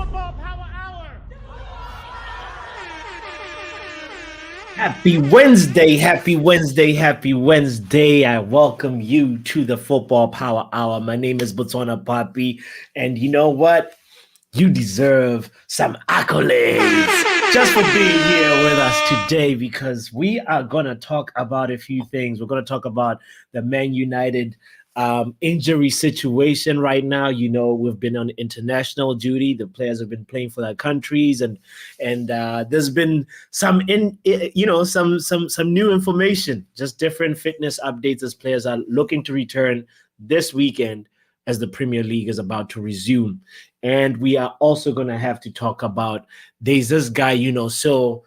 Football Power Hour. Happy Wednesday, happy Wednesday, happy Wednesday. I welcome you to the Football Power Hour. My name is Botswana Papi, and you know what? You deserve some accolades just for being here with us today because we are going to talk about a few things. We're going to talk about the Man United injury situation right now. You know, we've been on international duty. The players have been playing for their countries, and there's been some new information, just different fitness updates as players are looking to return this weekend as the Premier League is about to resume. And we are also going to have to talk about there's this guy, so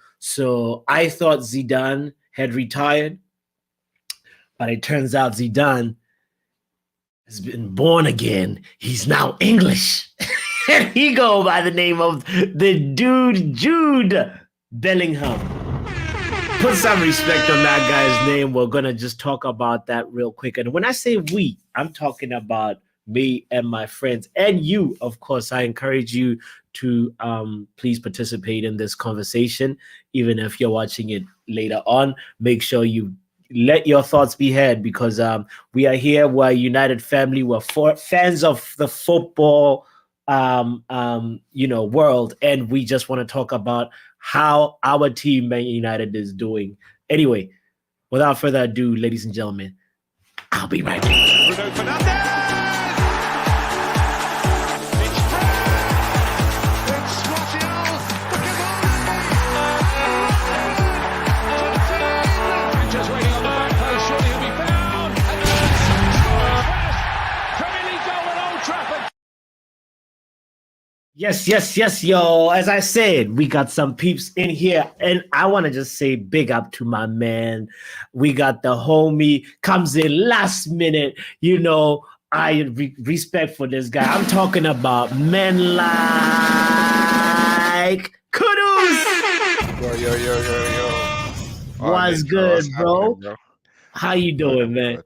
I thought Zidane had retired, but it turns out Zidane has been born again. He's now English. And he go by the name of the dude Jude Bellingham. Put some respect on that guy's name. We're going to just talk about that real quick. And when I say we, I'm talking about me and my friends and you. Of course, I encourage you to please participate in this conversation. Even if you're watching it later on, make sure you let your thoughts be heard because we are here. We're a united family. We're fans of the football world, and we just want to talk about how our team Man United is doing. Anyway, without further ado, ladies and gentlemen, I'll be right back. Yes, yo. As I said, we got some peeps in here, and I want to just say big up to my man. We got the homie, comes in last minute. You know, I respect for this guy. I'm talking about men like Kudus. Yo. What's good, bro? Bro? How you doing, man? Good.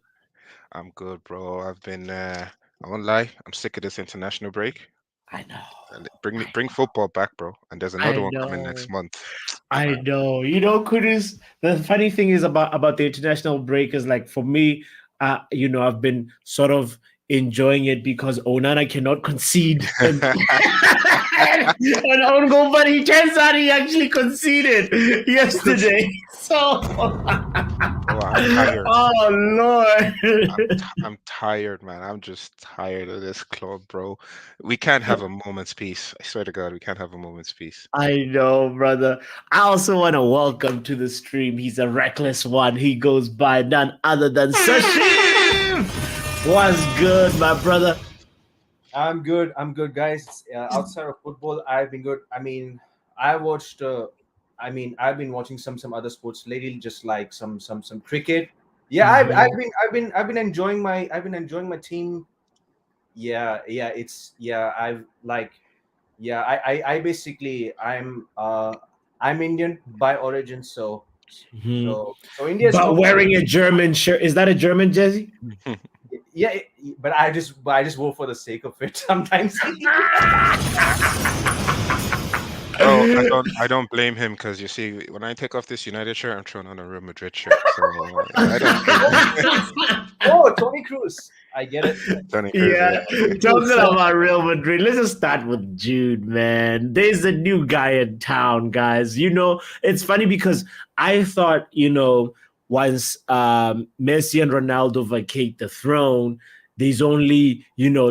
I'm good, bro. I've been I won't lie, I'm sick of this international break. I know. And bring football back, bro. And there's another one coming next month. I know. You know, Kudus, the funny thing is about the international break is like for me, I've been sort of enjoying it because Onana cannot concede an own goal, but he turns out he actually conceded yesterday. So I'm tired. Oh Lord. I'm tired, man. I'm just tired of this club, bro. We can't have a moment's peace. I swear to God, we can't have a moment's peace. I know, brother. I also want to welcome to the stream. He's a reckless one. He goes by none other than Sashim. What's good, my brother? I'm good, guys. Outside of football, I've been good. I mean, I watched. I've been watching some other sports lately, just like some cricket. Yeah, I've been enjoying my team. I basically I'm Indian by origin, so India is But wearing a German shirt, is that a German jersey? Yeah, but I just vote for the sake of it sometimes. Oh, I don't blame him because you see, when I take off this United shirt, I'm throwing on a Real Madrid shirt. So I don't blame him. Oh, Tony Cruz. I get it. Tony Cruz, Yeah, talking about Real Madrid. Let's just start with Jude, man. There's a new guy in town, guys. You know, it's funny because I thought, once Messi and Ronaldo vacate the throne, there's only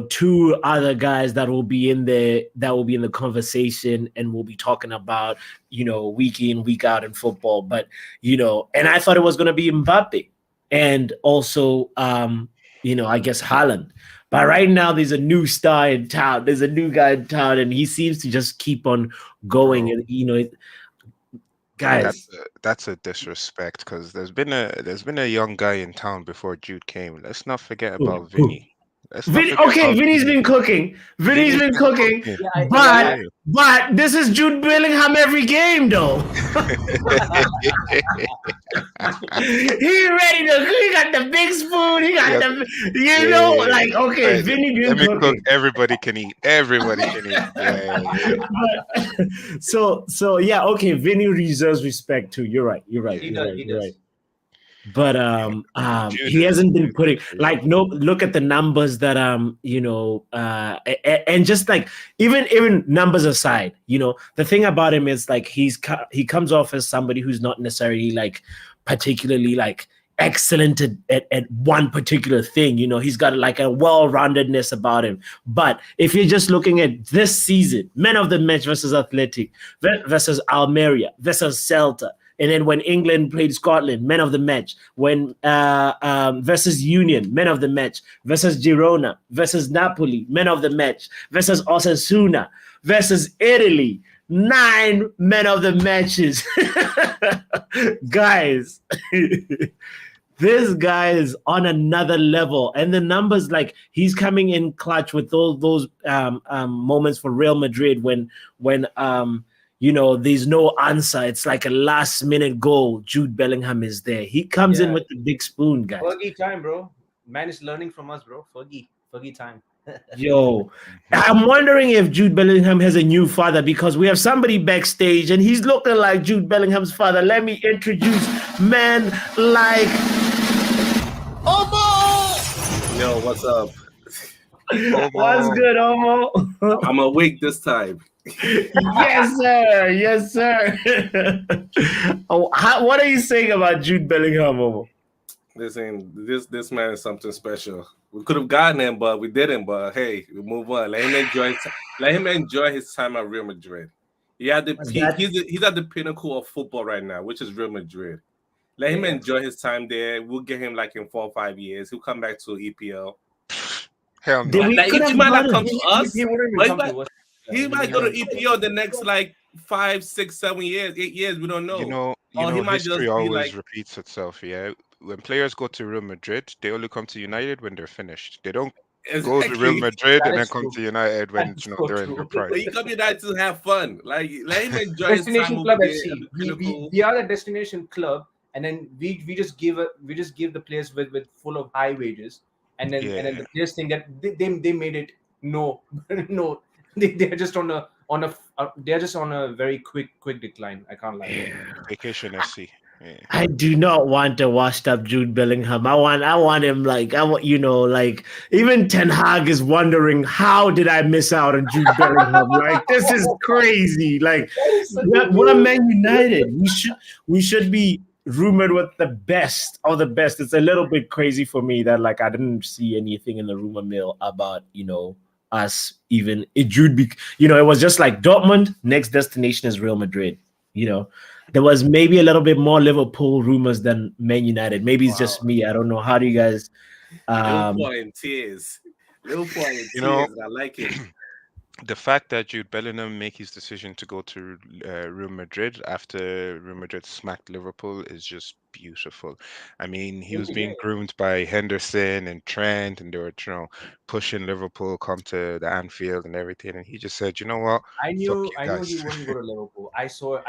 two other guys that will be in the conversation and we'll be talking about week in week out in football. But and I thought it was going to be Mbappe and also I guess Haaland. But right now there's a new star in town. There's a new guy in town, and he seems to just keep on going. Bro. And guys, that's a disrespect because there's been a young guy in town before Jude came. Let's not forget about Vinny. Let's not forget Okay, about Vinny's Vinny. been cooking. Vinny's been cooking. cooking. Yeah, But this is Jude Bellingham every game, though. He ready to. He got the big spoon. He got Yeah, the. yeah. Okay, Right. Vinny been Let me cook. cooking. Everybody can eat. Everybody can eat. Yeah. But, so yeah, okay. Vinny deserves respect too. You're right. You're right. he You're does. right. He You're does. right. But Jude he hasn't been putting Jude like no look at the numbers that and just like even numbers aside, the thing about him is like he comes off as somebody who's not necessarily like particularly like excellent at one particular thing. He's got like a well-roundedness about him. But if you're just looking at this season, men of the match versus Athletic versus Almeria versus Celta. And then when England played Scotland, men of the match. When versus Union, men of the match. Versus Girona, versus Napoli, men of the match. Versus Osasuna, versus Italy, 9 men of the matches. Guys, this guy is on another level. And the numbers, like he's coming in clutch with those moments for Real Madrid when there's no answer. It's like a last minute goal. Jude Bellingham is there. He comes in with the big spoon, guys. Fergie time, bro. Man is learning from us, bro. Fergie time. Yo, I'm wondering if Jude Bellingham has a new father because we have somebody backstage and he's looking like Jude Bellingham's father. Let me introduce man like Omo. Yo, what's up? What's good, Omo? I'm awake this time. Yes, sir. Yes, sir. What are you saying about Jude Bellingham, Omo? Listen, this man is something special. We could have gotten him, but we didn't. But hey, we move on. Let him enjoy his time at Real Madrid. He's at the pinnacle of football right now, which is Real Madrid. Let him enjoy his time there. We'll get him like in 4 or 5 years. He'll come back to EPL. Hell no. He might not come to us. He might go to EPL the next like 5, 6, 7 years, 8 years. We don't know. He might history always repeats itself. Yeah, when players go to Real Madrid, they only come to United when they're finished. They don't go to Real Madrid and then come to United when they're in their prime. But you come United to have fun. Like let him enjoy his destination time club over FC. there. We are the destination club, and then we just give the players with full of high wages, and then the players think that they made it no. They're just on a very quick decline. I can't lie. Vacation FC. Yeah. I do not want a washed up Jude Bellingham. I want him like even Ten Hag is wondering how did I miss out on Jude Bellingham? Like this is crazy. Like we're Man United. We should be rumored with the best of the best. It's a little bit crazy for me that like I didn't see anything in the rumor mill about us even it would be it was just like Dortmund, next destination is Real Madrid. There was maybe a little bit more Liverpool rumors than Man United. Maybe it's just me. I don't know. How do you guys Liverpool in tears. I like it. The fact that Jude Bellingham make his decision to go to Real Madrid after Real Madrid smacked Liverpool is just beautiful. I mean, he was being groomed by Henderson and Trent, and they were, pushing Liverpool come to the Anfield and everything. And he just said, "You know what? I knew he wouldn't go to Liverpool. I saw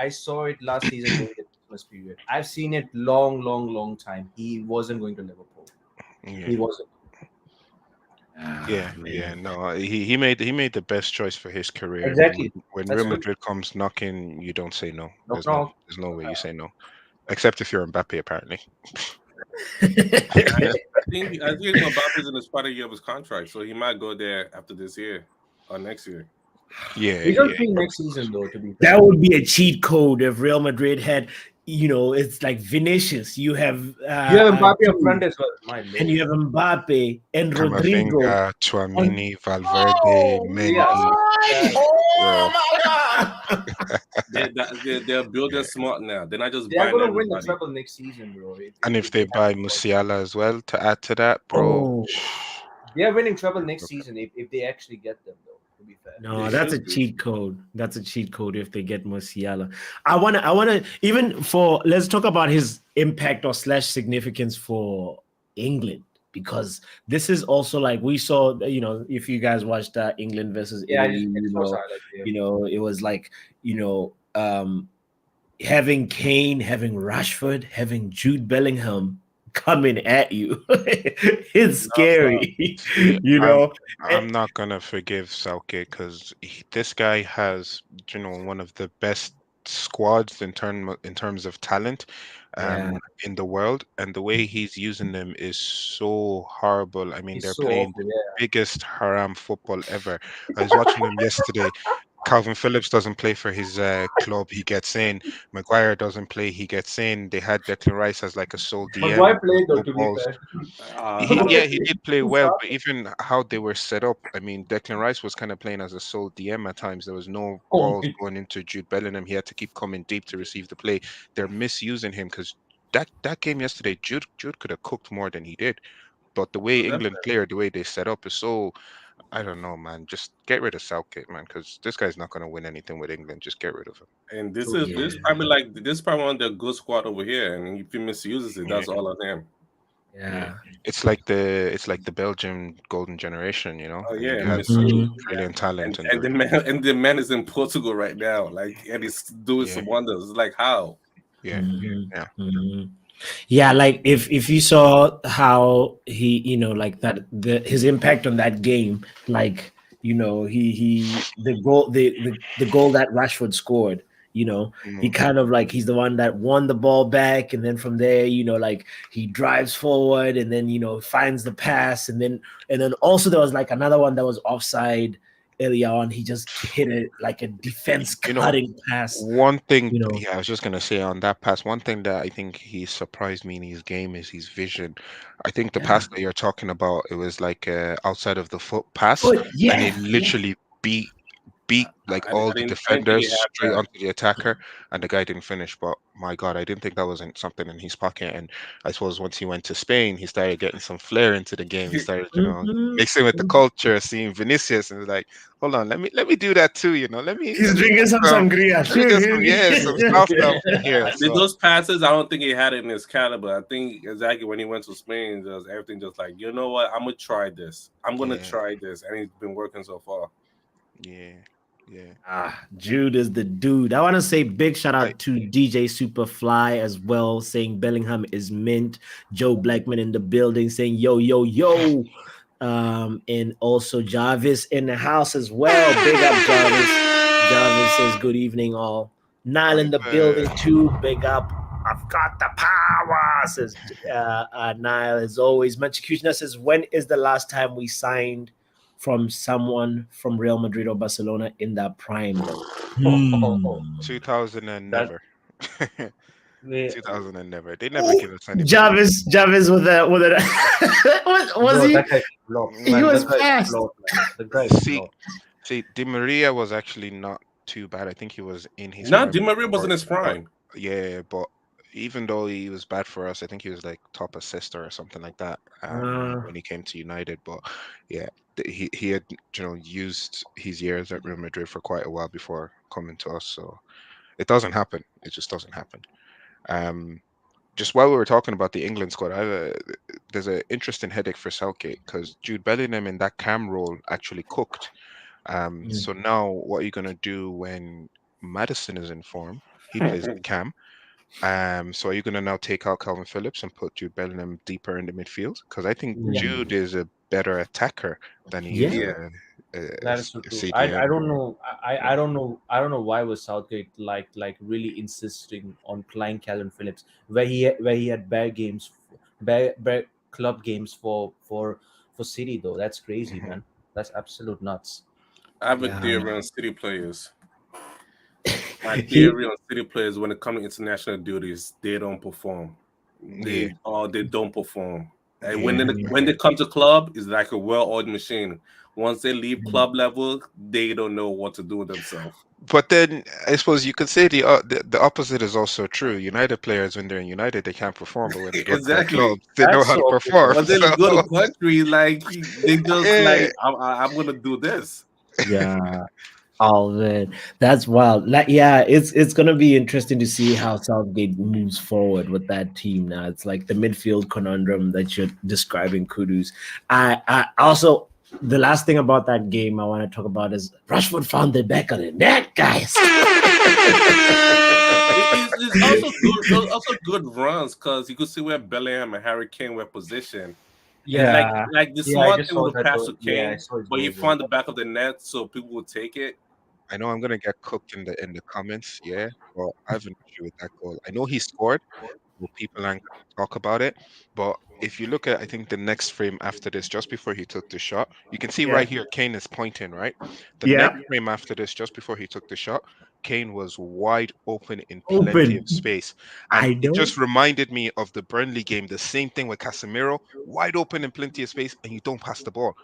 it last season during the Christmas period. I've seen it long time. He wasn't going to Liverpool. Yeah. He wasn't. No, he made the best choice for his career. Exactly. When Real Madrid comes knocking, you don't say no. There's no way you say no, except if you're Mbappe, apparently. I think Mbappe's in his final year of his contract, so he might go there after this year or next year. Yeah, we don't think next season though. To be fair. That would be a cheat code if Real Madrid had. It's like Vinicius. You have Mbappe up front as well, and you have Mbappe and Rodrigo, Tchouaméni, Valverde, Mendy. Oh my God! They're building smart now. They're not just. They're going to win the treble next season, bro. And if they buy Musiala as well to add to that, bro, they're winning treble next season if they actually get them, though. To be fair. No, that's a cheat code. That's a cheat code if they get Musiala. I wanna even let's talk about his impact or / significance for England. because this is also like we saw, if you guys watched England versus Yeah, Italy, it's so silent here. it was like, having Kane, having Rashford, having Jude Bellingham coming at you. It's scary, See, you I'm know. I'm not gonna forgive Southgate because this guy has, one of the best squads in terms of talent, Yeah, in the world, and the way he's using them is so horrible. I mean, It's they're so playing awful. the Yeah. biggest haram football ever. I was watching them yesterday. Calvin Phillips doesn't play for his club. He gets in. Maguire doesn't play. He gets in. They had Declan Rice as like a sole DM. Maguire played though, No to be balls. fair. He did play well, but even how they were set up, I mean, Declan Rice was kind of playing as a sole DM at times. There was no Oh, balls going into Jude Bellingham. He had to keep coming deep to receive the play. They're misusing him because that game yesterday, Jude could have cooked more than he did. But the way England play or the way they set up is so, I don't know, man. Just get rid of Southgate, man, because this guy's not going to win anything with England. Just get rid of him. And this True. is this probably like this probably one of their good squad over here. And if he misuses it, Yeah. that's all on him. yeah. It's like the Belgian golden generation, Oh I mean, yeah, they had such Mhm. brilliant talent and and the man is in Portugal right now, like, and he's doing yeah, some wonders. It's like how? yeah, Mhm. yeah. Mhm. Yeah, like if you saw how he, like that his impact on that game, like, he the goal that Rashford scored, he Mm. kind of like he's the one that won the ball back, and then from there, like he drives forward and then finds the pass, and then also there was like another one that was offside earlier on. He just hit it like a defense You know, cutting pass, one thing, you know. yeah, I was just gonna say on that pass, one thing that I think he surprised me in his game is his vision. I think the Yeah. pass that you're talking about, it was like outside of the foot pass, But and it yeah, yeah. literally beat like all the I didn't think defenders he had straight that. onto the attacker, and the guy didn't finish. But my God, I didn't think that wasn't something in his pocket. And I suppose once he went to Spain, he started getting some flair into the game. He started, Mhm. mixing with the culture, seeing Vinicius, and was like, hold on, let me do that too. Let He's me drinking get some some. sangria Let me too, get some, yeah, maybe. some soft stuff in here. Did So those passes? I don't think he had it in his caliber. I think exactly when he went to Spain, just everything just like, you know what? I'm gonna try this. I'm gonna yeah, try this, and he's been working so far. yeah, yeah. Jude is the dude. I want to say big shout I out to DJ Superfly as well, saying Bellingham is mint. Joe Blackman in the building saying yo, yo, yo. And also Jarvis in the house as well. Big up Jarvis. Jarvis says good evening, all. Nile in the building too. Big up. I've got the power, says Nile as always. Manchukushna says, when is the last time we signed from someone from Real Madrid or Barcelona in that prime, though? 2000 and That never. way, 2000 and never. They never give us anybody. Jarvis with a was bro, he? that guy flopped, He man. was That guy fast. flopped, man. The guy See, flopped. see, Di Maria was actually not too bad. I think he was in his Nah, prime Di Maria was in before, his but prime. yeah, but even though he was bad for us, I think he was like top assister or something like that, Uh, when he came to United. But yeah, he had, used his years at Real Madrid for quite a while before coming to us. So it doesn't happen. It just doesn't happen. Um, just while we were talking about the England squad, there's an interesting headache for Southgate because Jude Bellingham in that cam role actually cooked. So now what are you gonna do when Madison is in form? He plays the cam. So are you gonna now take out Calvin Phillips and put Jude Bellingham deeper in the midfield? Because I think Yeah, Jude is a better attacker than he is yeah. Yeah, a that is so true. CDM. I don't know. Yeah. I don't know. I don't know why was Southgate like really insisting on playing Calvin Phillips where he had bare games, bare club games for City though. That's crazy, Mhm. man. That's absolute nuts. I have a Yeah. theory on City players. My He, theory on City players when it comes to international duties, they don't perform. Yeah, They don't perform. And yeah, when they come to club, it's like a well-oiled machine. Once they leave club level, they don't know what to do with themselves. but then I suppose you could say the opposite is also true. United players, when they're in United, they can't perform, but when they go to their Exactly. clubs, they know That's how to so perform. Once they So go to country, like they just yeah, like I'm gonna do this. yeah. Oh man, that's wild. Like, yeah, it's gonna be interesting to see how Southgate moves forward with that team now. It's like the midfield conundrum that you're describing, Kudus. I also the last thing about that game I want to talk about is Rashford found the back of the net, guys. It's also good runs because you could see where Bellingham and Harry Kane were positioned. And Yeah, like the yeah, I smart just thing with saw the that pass goal. to Yeah, I Kane, saw his but he goal. Yeah. found the back of the net so people would take it. I know I'm gonna get cooked in the comments, yeah, but I have an issue with that goal. I know he scored, well, people aren't going to talk about it. But if you look at, I think the next frame after this, just before he took the shot, you can see Yeah, right here, Kane is pointing, right? The yeah, next frame after this, just before he took the shot, Kane was wide open in plenty of open. space. And I it know. just reminded me of the Burnley game, the same thing with Casemiro, wide open in plenty of space, and you don't pass the ball.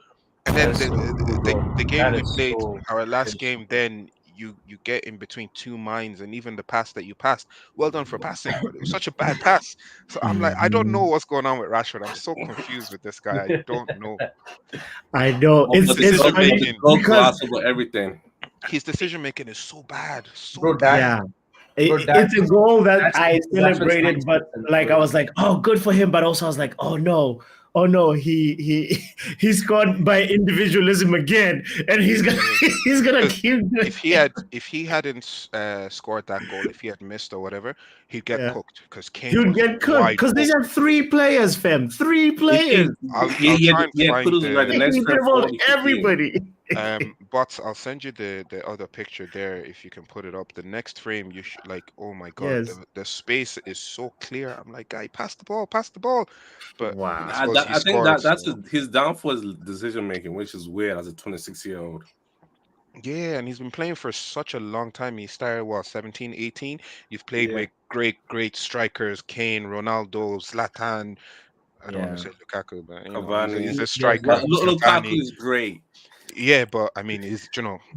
And That then is so true, bro. the game That we is played, so. our That last is so game, true. then you get in between two minds, and even the pass that you passed, well done for passing, but it was such a bad pass. So I'm like, I don't know Mhm. what's going on with Rashford. I'm so confused with this guy. I don't know. I know. His It's decision funny The making, goal because gloss over everything. his decision making is so bad, so Bro, that bad. yeah, bro, it's a goal that that's I Rashford's celebrated, mindset, but like I bro. was like, oh, good for him. But also I was like, oh no, he he scored by individualism again, and he's gonna Yeah. he's gonna Because keep doing it. if he hadn't scored that goal, if he had missed or whatever, he'd get Yeah, cooked because he Kane would was get cooked wide because these open. are three players, fam. Three players. I'll try and Yeah, find kudos is right. The the next He frame dribbled forward is the key. everybody. but I'll send you the other picture there if you can put it up. The next frame, you should like, oh my god, Yes. the space is so clear. I'm like, guy, pass the ball. But I Wow. suppose he I think scored, that's so his downfall is decision making, which is weird as a 26-year-old. yeah, and he's been playing for such a long time. He started what, 17, 18. You've played Yeah, with great strikers, Kane, Ronaldo, Zlatan. I don't want to Yeah. say Lukaku, but you know, he's Cavani. a Yes, striker. Lukaku Zidane. is great. Yeah, but I mean, he's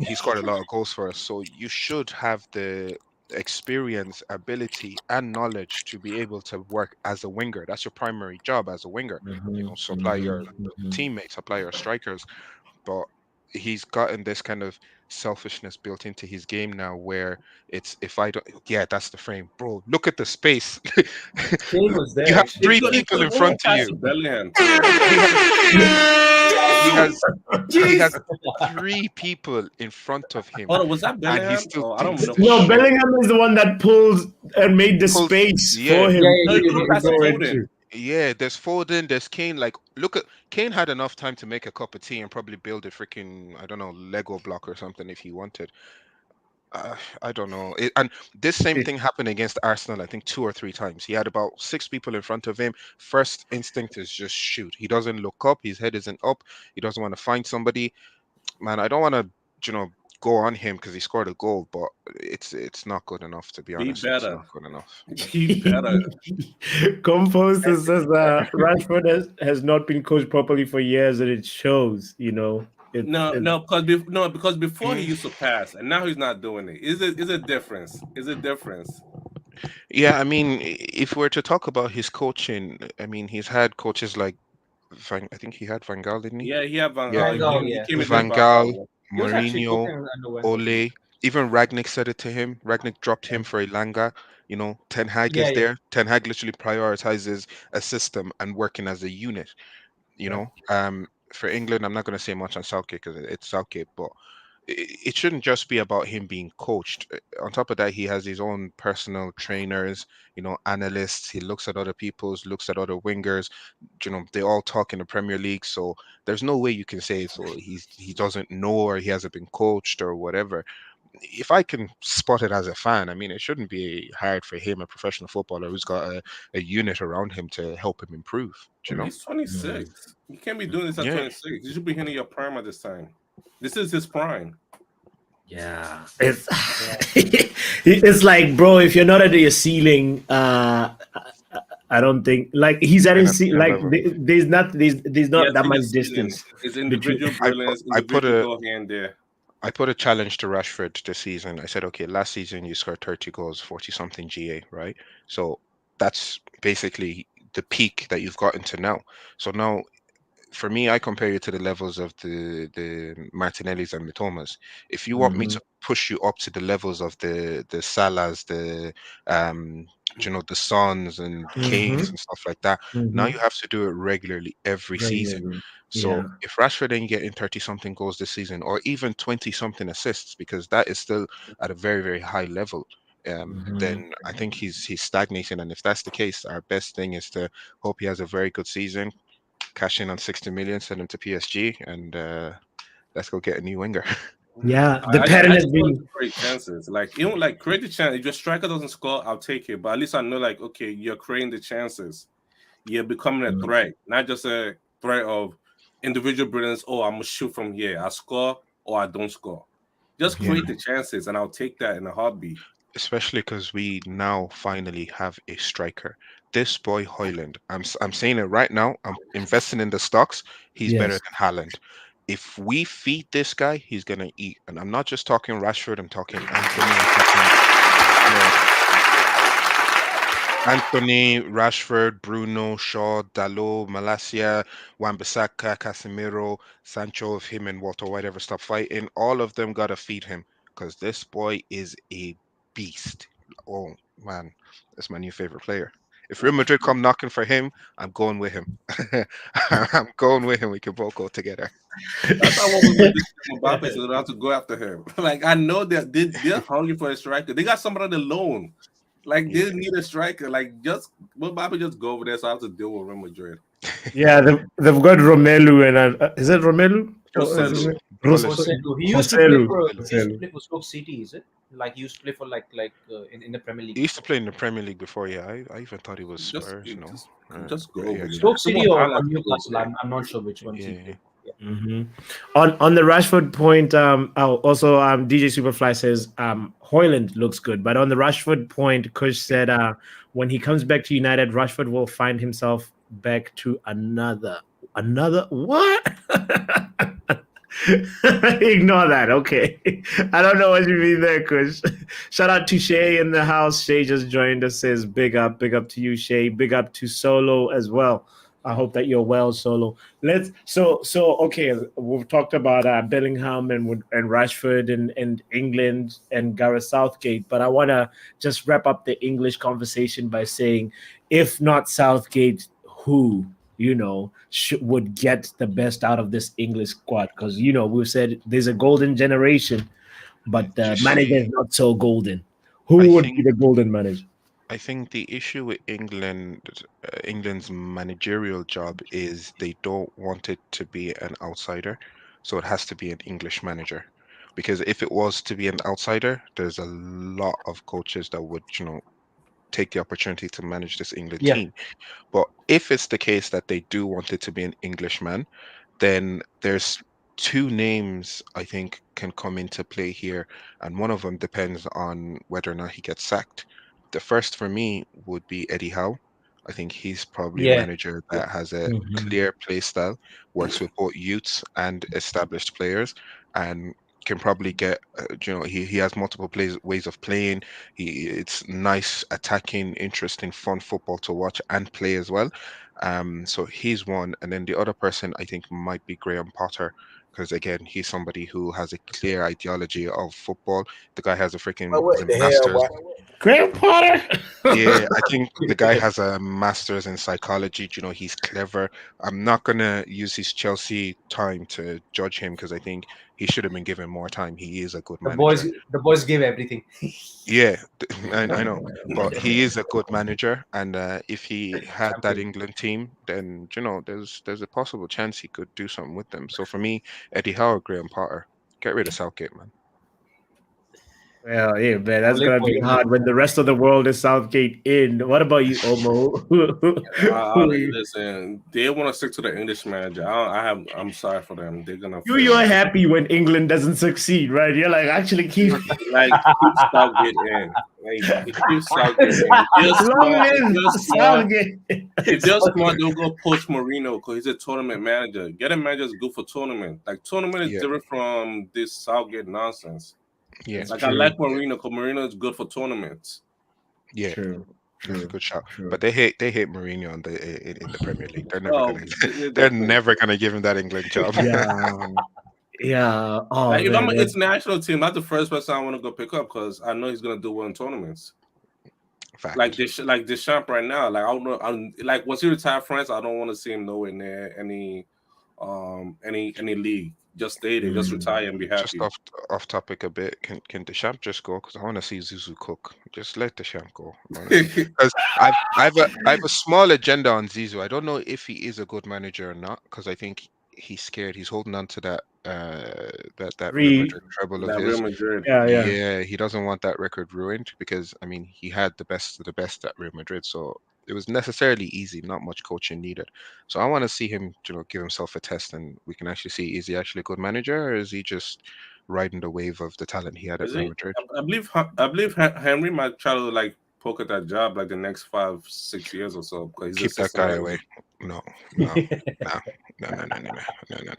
he scored a lot of goals for us, so you should have the experience, ability, and knowledge to be able to work as a winger. That's your primary job as a winger. You Mhm, know, supply mhm, your mhm. teammates, supply your strikers. But he's gotten this kind of selfishness built into his game now, where it's if I don't, yeah, that's the frame, bro. Look at the space. Kane was You there have actually. three He people could in have even front of passed you. to Bellingham too. He has he Yes! has he has three people in front of him, Hold on, was that and he Bellingham? still Oh, I don't thinks know to who that No, shoot. was. Bellingham is the one that pulls and made the Pulls, space yeah, for Yeah, him No, he yeah, could have to passed to go Foden. into. yeah. There's Foden, there's Kane. Like, look at Kane had enough time to make a cup of tea and probably build a freaking, I don't know, Lego block or something if he wanted. I don't know. And this same thing happened against Arsenal, I think two or three times. He had about six people in front of him. First instinct is just shoot. He doesn't look up. His head isn't up. He doesn't want to find somebody. Man, I don't want to, you know, go on him because he scored a goal, but it's not good enough, to be Be honest. It's better. not good enough. Be better. Compost says Rashford has not been coached properly for years, and it shows. It Because before he Mm, used to pass, and now he's not doing it. Is a difference? Is a difference? yeah, I mean, if we're to talk about his coaching, I mean, he's had coaches like I think he had Van Gaal, didn't he? Yeah, he had Van Yeah, Gaal. Van Gaal, He yeah. came against Van Van Gaal, Gaal. He was actually Mourinho, cooking under Wenger. Ole, even Ragnick said it to him. Ragnick dropped Yeah, him for Elanga. You know, Ten Hag yeah, is yeah. there. Ten Hag literally prioritizes a system and working as a unit. You Yeah. know, for England, I'm not going to say much on Southgate because it's Southgate, but it shouldn't just be about him being coached. On top of that, he has his own personal trainers, you know, analysts. He looks at other people's, looks at other wingers. You know, they all talk in the Premier League, so there's no way you can say so he doesn't know or he hasn't been coached or whatever. If I can spot it as a fan, I mean, it shouldn't be hard for him, a professional footballer who's got a unit around him to help him improve. Do you know? He's 26. You can't be doing this at Yeah. 26. You should be hitting your prime at this time. This is his prime. Yeah, it's it's like, bro, if you're not at your ceiling, I don't think like he's at Playing his at the same like level. there's He not has that senior much ceiling. distance His between. individual I put brilliance, I put individual a go hand there. I put a challenge to Rashford this season. I said, okay, last season you scored 30 goals, 40 something GA, right? So that's basically the peak that you've gotten to now. So now for me, I compare you to the levels of the Martinellis and Mitomas. If you want me to push you up to the levels of the Salahs, the the Sons and Kanes and stuff like that, now you have to do it regularly every season. So if Rashford ain't getting 30-something goals this season, or even 20-something assists, because that is still at a very, very high level, then I think he's stagnating. And if that's the case, our best thing is to hope he has a very good season, cash in on 60 million, send him to PSG, and let's go get a new winger. Yeah, the I pattern has just want been. to create chances. Like, even like create the chance. If your striker doesn't score, I'll take it. But at least I know, like, okay, you're creating the chances. You're becoming a threat, not just a threat of individual brilliance. Oh, I'm gonna shoot from here. I score or I don't score. Just create the chances, and I'll take that in a heartbeat. Especially because we now finally have a striker. This boy Hoyland, I'm saying it right now. I'm investing in the stocks. He's better Yes. than Haaland. If we feed this guy, he's gonna eat. And I'm not just talking Rashford. I'm talking Anthony. I'm talking, you know, Anthony, Rashford, Bruno, Shaw, Dalot, Malacia, Wan-Bissaka, Casemiro, Sancho, if him and Walter White ever stop fighting, all of them gotta feed him because this boy is a beast. Oh man, that's my new favorite player. If Real Madrid come knocking for him, I'm going with him. I'm going with him. We can both go together. That's how what we did with Mbappe, so they don't have to go after him. Like, I know that they're hungry for a striker. They got somebody on the loan. Like, they need a striker. Like, just Mbappe just go over there, so I have to deal with Real Madrid. Yeah, they've got Romelu and is it Romelu? Joselu. He used to play for Stoke City, is it? Like he used to play for like in the Premier League. He used to play in the Premier League before, yeah. I even thought he was Just, Spurs, just go yeah, over yeah. there. Stoke City or Haaland to go Newcastle. over there. I'm not sure which one he Yeah. played. On the Rashford point, also DJ Superfly says Hoyland looks good, but on the Rashford point, Kush said when he comes back to United, Rashford will find himself back to another what? Ignore that. Okay, I don't know what you mean there, Kush. Shout out to Shay in the house. Shay just joined us. Says big up to you, Shay. Big up to Solo as well. I hope that you're well, Solo. Okay. We've talked about Bellingham and Rashford and England and Gareth Southgate, but I want to just wrap up the English conversation by saying, if not Southgate, who would get the best out of this English squad? Because we've said there's a golden generation, but the manager is not so golden. Who would be the golden manager? I think the issue with England's managerial job is they don't want it to be an outsider, so it has to be an English manager. Because if it was to be an outsider, there's a lot of coaches that would, take the opportunity to manage this England team. But if it's the case that they do want it to be an Englishman, then there's two names I think can come into play here, and one of them depends on whether or not he gets sacked. The first for me would be Eddie Howe. I think he's probably a manager that has a clear play style, works with both youths and established players, and can probably get, he has multiple ways of playing. It's nice, attacking, interesting, fun football to watch and play as well. So he's one, and then the other person I think might be Graham Potter, because again, he's somebody who has a clear ideology of football. The guy has a freaking master's. Graham Potter. Yeah, I think the guy has a master's in psychology. He's clever. I'm not gonna use his Chelsea time to judge him because I think he should have been given more time. He is a good manager. The boys give everything. Yeah, I know, but he is a good manager, and if he had that England team, then there's a possible chance he could do something with them. So for me, Eddie Howe, Graham Potter, get rid of Southgate, man. Well, yeah, man, that's gonna be hard when the rest of the world is Southgate in. What about you, Omo? Listen, they want to stick to the English manager. I'm sorry for them. They're gonna. You're happy when England doesn't succeed, right? You're like, actually keep keep Southgate in. Keep Southgate in. If they're smart, they'll go poach Mourinho because he's a tournament manager. Getting managers good for tournament. Like, tournament is different from this Southgate nonsense. Yeah, I like Mourinho because Mourinho is good for tournaments. Yeah. True. That's a good shout. True. But they hate Mourinho in the Premier League. They're never Oh, gonna they they're definitely. never gonna give him that England job. Yeah. Yeah. Oh Like if I'm man. an international team, that's the first person I want to go pick up because I know he's gonna do well in tournaments. Like Fact. this, like Deschamps right now. Like I don't know. I'm like once he retire France, I don't want to see him nowhere near any league. Just stay there, just Mm. retire and be Just happy. off topic a bit. Can Deschamps just go? Because I want to see Zuzu cook. Just let Deschamps go. I want to see because I have a small agenda on Zizou. I don't know if he is a good manager or not because I think he's scared. He's holding on to that Real Three. Madrid treble of That Real his. Madrid. Yeah. Yeah. Yeah, he doesn't want that record ruined because I mean he had the best of the best at Real Madrid, so it was necessarily easy, not much coaching needed. So I want to see him, give himself a test, and we can actually see is he actually a good manager or is he just riding the wave of the talent he had at Is Real he? Madrid? I believe Henry might try to like poke at that job like the next 5-6 years or so because he's Keep that assistant guy manager. away. No, no, no, no, no, no, no, no, no, no.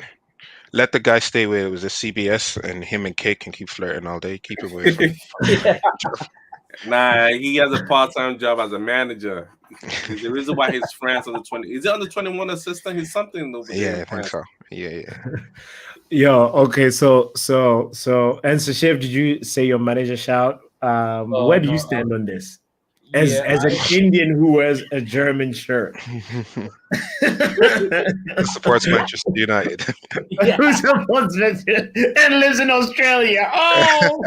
Let the guy stay where it was a CBS, and him and Kate can keep flirting all day. Keep him away from Nah, he has a part-time job as a manager. The reason why he's France under 20 is he under 21 assistant? He's something over there Yeah, in I think France. so. Yeah. Yo, okay, and so Chef, did you say your manager shout? Where do No, you stand on this? As yeah, as an Indian who wears a German shirt. Supports Manchester United. yeah. Who supports Manchester and lives in Australia? Oh,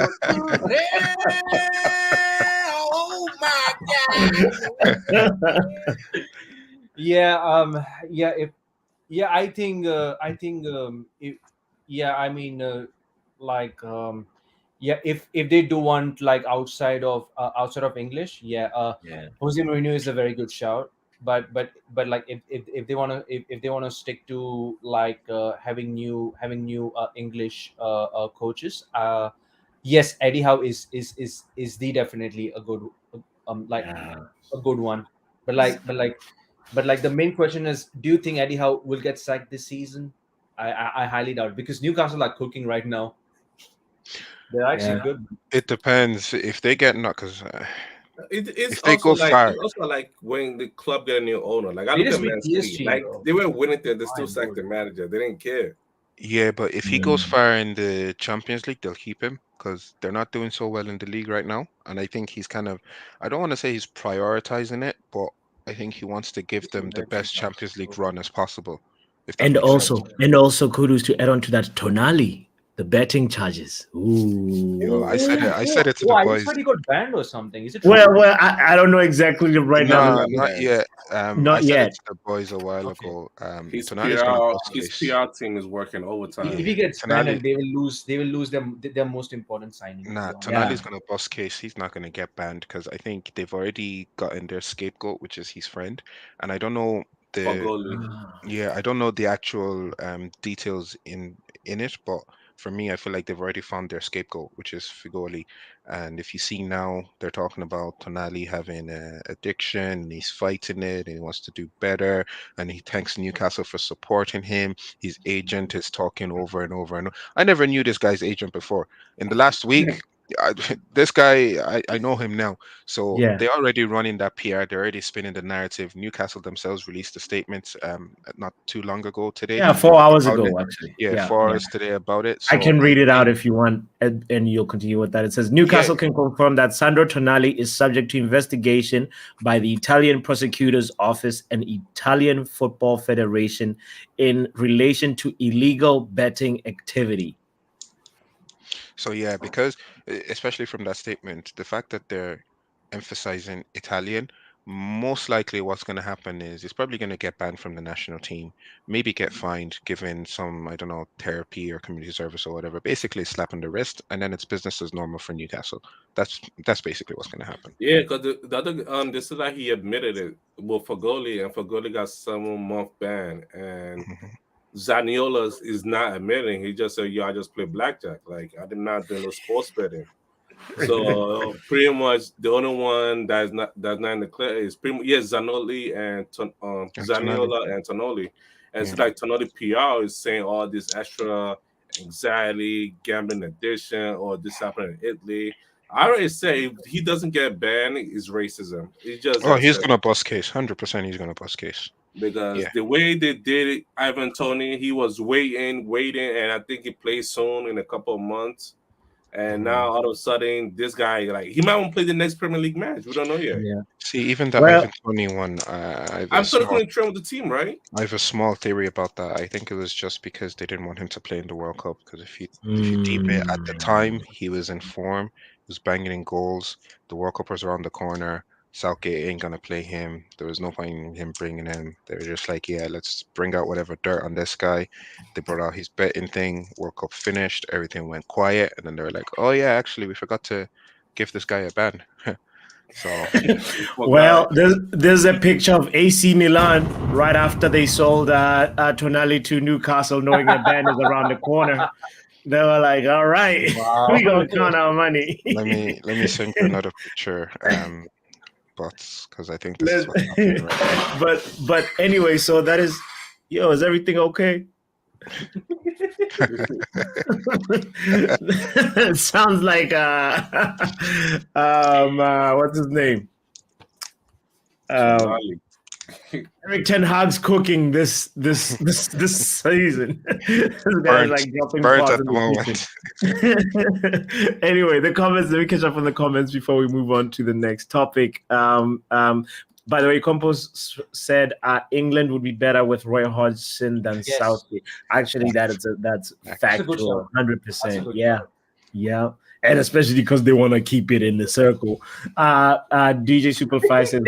Oh my god. Yeah, yeah, if yeah, I think if yeah, I mean like yeah, if they do want like outside of English, yeah, yeah. Jose Mourinho is a very good shout. But like if they want to if they want to stick to like having new English coaches, yes, Eddie Howe is the definitely a good like Yeah. a good one. But like the main question is, do you think Eddie Howe will get sacked this season? I highly doubt it, because Newcastle are cooking right now. They're actually Yeah. good. It depends if they get not because It's if they also go like far, it's also like when the club get a new owner. Like I They look just at beat Man City, PSG, like bro. they were winning there, they still My sacked lord. the manager. They didn't care. yeah. But if he goes Mm. far in the Champions League, they'll keep him because they're not doing so well in the league right now. And I think he's kind of, I don't want to say he's prioritizing it, but I think he wants to give them the best Champions League run as possible, if that And makes sense. also kudos to add on to that Tonali, the betting charges. Yo, Ooh. I said it to the I just boys. heard he got banned or something. Is it true? I don't know exactly right now. Tonali No, got not banned. yet. I Not said it yet. to the boys a while Okay. ago. His Tonali's gonna PR bust his case. PR team is working If overtime. he Yeah, gets banned, Tonali. and they will lose their most important signing, to Nah, be honest. Yeah. Tonali's gonna bust case. He's not gonna get banned because I think they've already gotten their scapegoat, which is his friend. And I don't know For the goalie. yeah, I don't know the actual details in it, but for me, I feel like they've already found their scapegoat, which is Figoli. And if you see now, they're talking about Tonali having addiction, and he's fighting it, and he wants to do better, and he thanks Newcastle for supporting him. His agent is talking over and over and I never knew this guy's agent before. In the last week, I, this guy, I know him now. So Yeah. they're already running that PR. They're already spinning the narrative. Newcastle themselves released a statement not too long ago today Yeah, 4 hours about it. ago, actually. Yeah, Yeah, 4 hours today about it. I So can I read it out think, if you want, and you'll continue with that. It says yeah, Newcastle can confirm that Sandro Tonali is subject to investigation by the Italian Prosecutor's Office and Italian Football Federation in relation to illegal betting activity. so yeah, because especially from that statement, the fact that they're emphasizing Italian, most likely what's going to happen is he's probably going to get banned from the national team, maybe get fined, given some, I don't know, therapy or community service or whatever. Basically, a slap on the wrist, and then it's business as normal for Newcastle. That's basically what's going to happen. Yeah, because the other this is like he admitted it. Well, for goalie and for goalie got 7 month ban, and Mhm. Zaniola is not admitting. He just said, "Yo, I just play blackjack. Like I did not do no sports betting." So pretty much the only one that's not in the clear is pretty much, yes, Zanoli and And Tonali, Zaniola and Tonoli. And yeah. it's like Tonoli PR is saying all this extra anxiety, gambling addiction, or this happened in Italy. I already say if he doesn't get banned, it's racism. It's just Oh, that he's simple. gonna bust case. 100%, he's gonna bust case. Because Yeah. the way they did it, Ivan Tony, he was waiting, and I think he plays soon in a couple of months. And now all of a sudden, this guy like he might want to play the next Premier League match. We don't know yet. Yeah. See, even the Well, Ivan 21, I'm sort of going to train with the team, right? I have a small theory about that. I think it was just because they didn't want him to play in the World Cup. Because if you deem it at the time, he was in form, he was banging in goals. The World Cup was around the corner. Southgate ain't gonna play him. There was no point in him bringing him. They were just like, yeah, let's bring out whatever dirt on this guy. They brought out his betting thing. World Cup finished. Everything went quiet, and then they were like, oh yeah, actually, we forgot to give this guy a ban. So well, there's a picture of AC Milan right after they sold Tonali to Newcastle, knowing a ban is around the corner. They were like, "All right, Wow. we gonna count our money." let me send you another picture. But because I think this is what's happening right now. but anyway, so that is, is everything okay? It sounds like what's his name? Eric Ten Hag's cooking this season. This guy's like dropping burnt parts at in the the kitchen. Anyway, the comments. Let me catch up on the comments before we move on to the next topic. By the way, Compos said England would be better with Roy Hodgson than Yes. Southgate. Actually, that's factual, 100%. Yeah, yeah. And especially because they want to keep it in the circle. DJ Superfly says,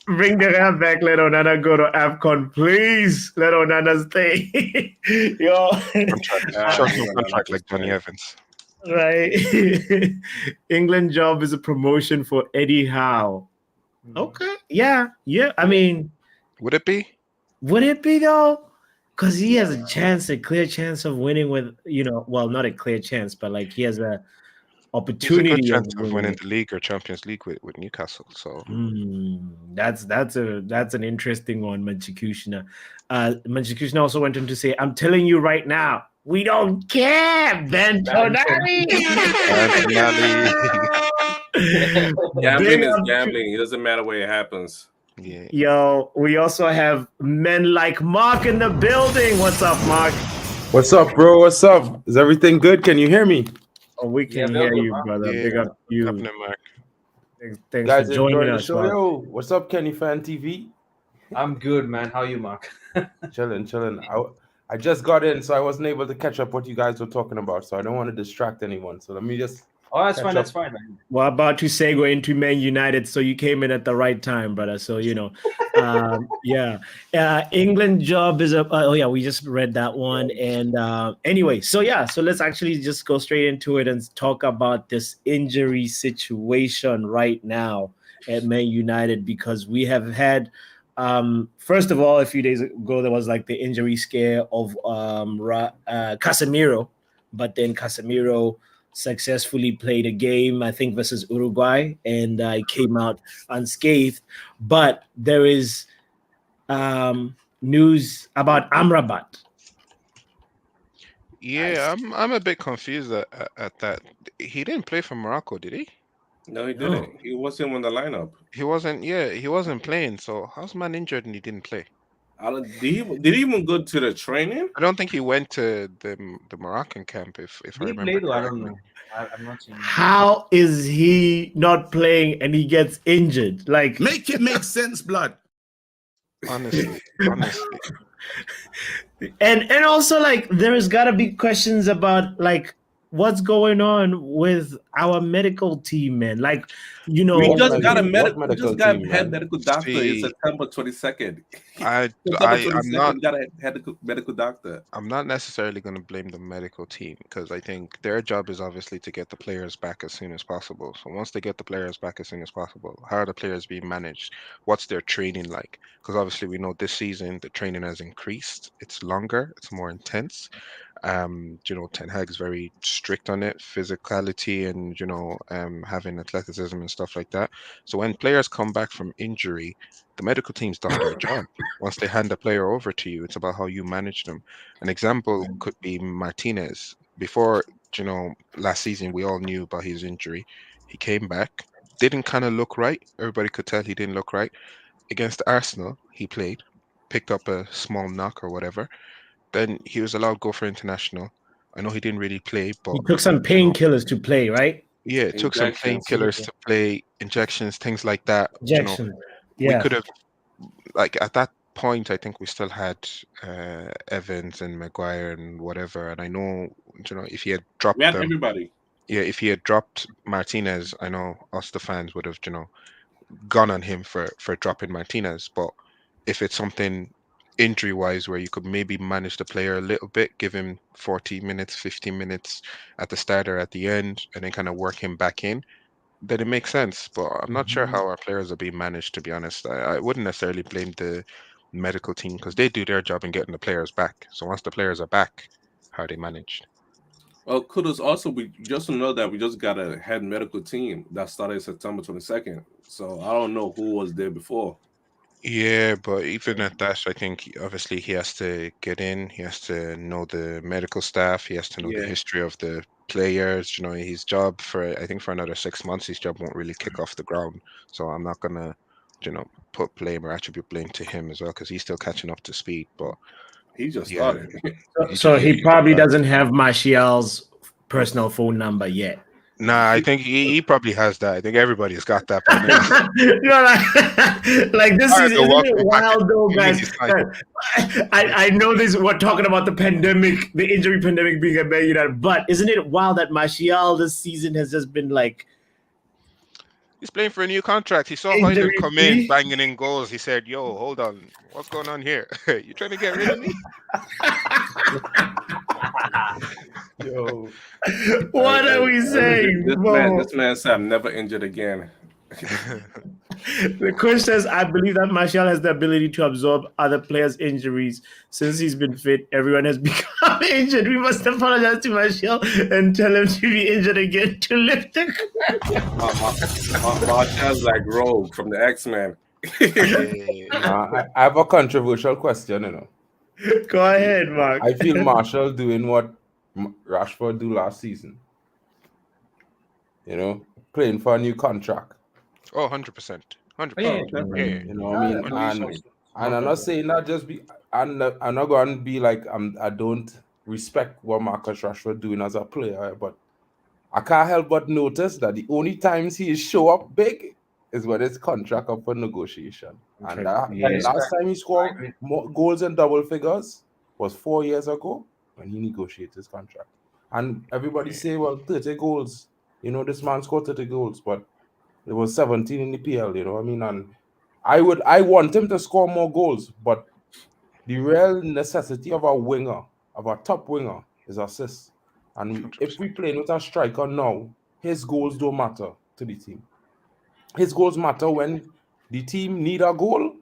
bring the rap back. Let Onana go to AFCON, please. Let Onana stay. Yo, contract like Johnny Evans. Right. England job is a promotion for Eddie Howe. Okay. Yeah. I mean, would it be though? Because he has a clear chance of winning with, well, not a clear chance, but like he has a opportunity There's a good chance of winning the league or Champions League with Newcastle. So that's an interesting one, Manchikushna. Manchikushna also went on to say, "I'm telling you right now, we don't care, Ben Tonali." Gambling is gambling. It doesn't matter where it happens. Yeah. Yo, we also have men like Mark in the building. What's up, Mark? What's up, bro? What's up? Is everything good? Can you hear me? Oh, we can hear you, brother. Yeah. Big up you. Mark. Thanks Guys, for joining enjoying the us, show. Mark. Yo, what's up, Kenny Fan TV? I'm good, man. How you, Mark? Chilling. I just got in, so I wasn't able to catch up what you guys were talking about. So I don't want to distract anyone. So let me just. Oh, that's fine. Catch That's up. fine, man. We're about to segue into Man United, so you came in at the right time, brother. So yeah. England job is we just read that one, and anyway, so let's actually just go straight into it and talk about this injury situation right now at Man United, because we have had. First of all, a few days ago there was like the injury scare of Casemiro, but then Casemiro successfully played a game, I think, versus Uruguay, and came out unscathed. But there is news about Amrabat. Yeah, I'm a bit confused at that. He didn't play for Morocco, did he? No, he didn't. He wasn't in the lineup. He wasn't. Yeah, he wasn't playing. So how's man injured and he didn't play? Did he even go to the training? I don't think he went to the Moroccan camp. If I Did he remember play though? I don't correctly. know. I'm not seeing. How is he not playing and he gets injured? Like, make it make sense, blood. Honestly. and also, like, there's got to be questions about like what's going on with our medical team, man. Like, We just got head medical doctor. It's September 22nd. I'm not got a head medical doctor. I'm not necessarily going to blame the medical team, because I think their job is obviously to get the players back as soon as possible. So once they get the players back as soon as possible, how are the players being managed? What's their training like? Because obviously we know this season the training has increased. It's longer. It's more intense. Ten Hag is very strict on it, physicality and having athleticism and stuff like that. So when players come back from injury, the medical team's done their job. Once they hand the player over to you, it's about how you manage them. An example could be Martinez. before, last season we all knew about his injury. He came back, didn't kind of look right. Everybody could tell he didn't look right. Against Arsenal, he played, picked up a small knock or whatever. Then he was allowed to go for international. I know he didn't really play, He but took some painkillers to play, right? yeah, it took some Injections. painkillers to play, injections, things like that. Injection. We Yeah. could have, like, at that point, I think we still had Evans and Maguire and whatever. And I know, if he had We dropped had them, everybody. yeah, if he had dropped Martinez, I know us the fans would have, gone on him for dropping Martinez. But if it's something injury wise where you could maybe manage the player a little bit, give him 40 minutes, 15 minutes at the start or at the end, and then kind of work him back in, then it makes sense. But I'm not sure how our players are being managed, to be honest. I wouldn't necessarily blame the medical team because they do their job in getting the players back. So once the players are back, how are they managed? Well, kudos also. We just to know that we just got a head medical team that started September 22nd. So I don't know who was there before. Yeah, but even at that, I think obviously he has to get in. He has to know the medical staff. He has to know the Yeah, history of the players. His job for, I think, for another 6 months, his job won't really kick off the ground. So I'm not gonna, you know, put blame or attribute blame to him as well because he's still catching up to speed. But he just yeah, started. So yeah, he probably doesn't have Martial's personal phone number yet. nah, I think he probably has that. I think everybody's got that by now. No, like this All right, season, so isn't it welcome back. wild though, You mean guys? he's fine. I know this. We're talking about the pandemic, the injury pandemic being a Man United, but isn't it wild that Martial this season has just been like He's playing for a new contract. He saw Hoyland injury come in free? banging in goals. He said, "Yo, hold on, what's going on here? You trying to get rid of me?" Yo, What are we saying, bro? This man said, "I'm never injured again." The coach says, I believe that Martial has the ability to absorb other players' injuries. Since he's been fit, everyone has become injured. We must apologize to Martial and tell him to be injured again to lift the. Marshall's like Rogue from the X-Men. I have a controversial question. Go ahead, Mark. I feel Marshall doing what Rashford do last season. Playing for a new contract. Oh, 100%. 100%. Yeah, Yeah. definitely. You know what I mean? And I'm not saying that just be. I'm not going to be like I don't respect what Marcus Rashford doing as a player, but I can't help but notice that the only times he show up big is when his contract up for negotiation. And Yeah. last time he scored more goals in double figures was 4 years ago when he negotiated his contract. And everybody say, well, 30 goals. This man scored 30 goals, but it was 17 in the PL, what I mean? And I want him to score more goals, but the real necessity of a top winger, is assists. And if we play with a striker now, his goals don't matter to the team. His goals matter when the team need a goal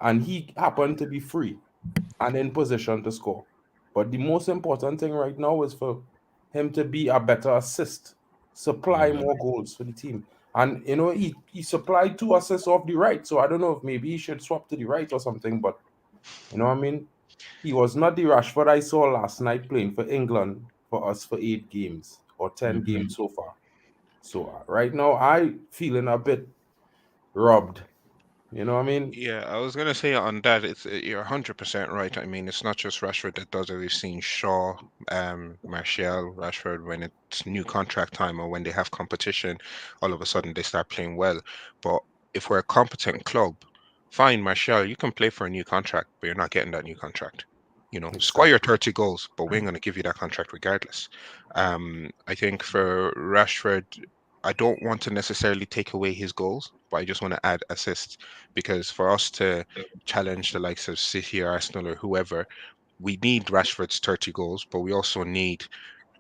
and he happened to be free and in position to score. But the most important thing right now is for him to be a better assist, supply more goals for the team. And he supplied 2 assists off the right. So I don't know if maybe he should swap to the right or something, but you know what I mean? He was not the Rashford I saw last night playing for England for us for 8 games or 10 games so far. So right now I feeling a bit robbed. You know what I mean? Yeah, I was gonna say on that, you're 100% right. I mean, it's not just Rashford that does it. We've seen Shaw, Martial, Rashford when it's new contract time or when they have competition, all of a sudden they start playing well. But if we're a competent club, fine, Martial, you can play for a new contract, but you're not getting that new contract. Score your 30 goals, but we're going to give you that contract regardless. I think for Rashford, I don't want to necessarily take away his goals, but I just want to add assists because for us to challenge the likes of City or Arsenal or whoever, we need Rashford's 30 goals, but we also need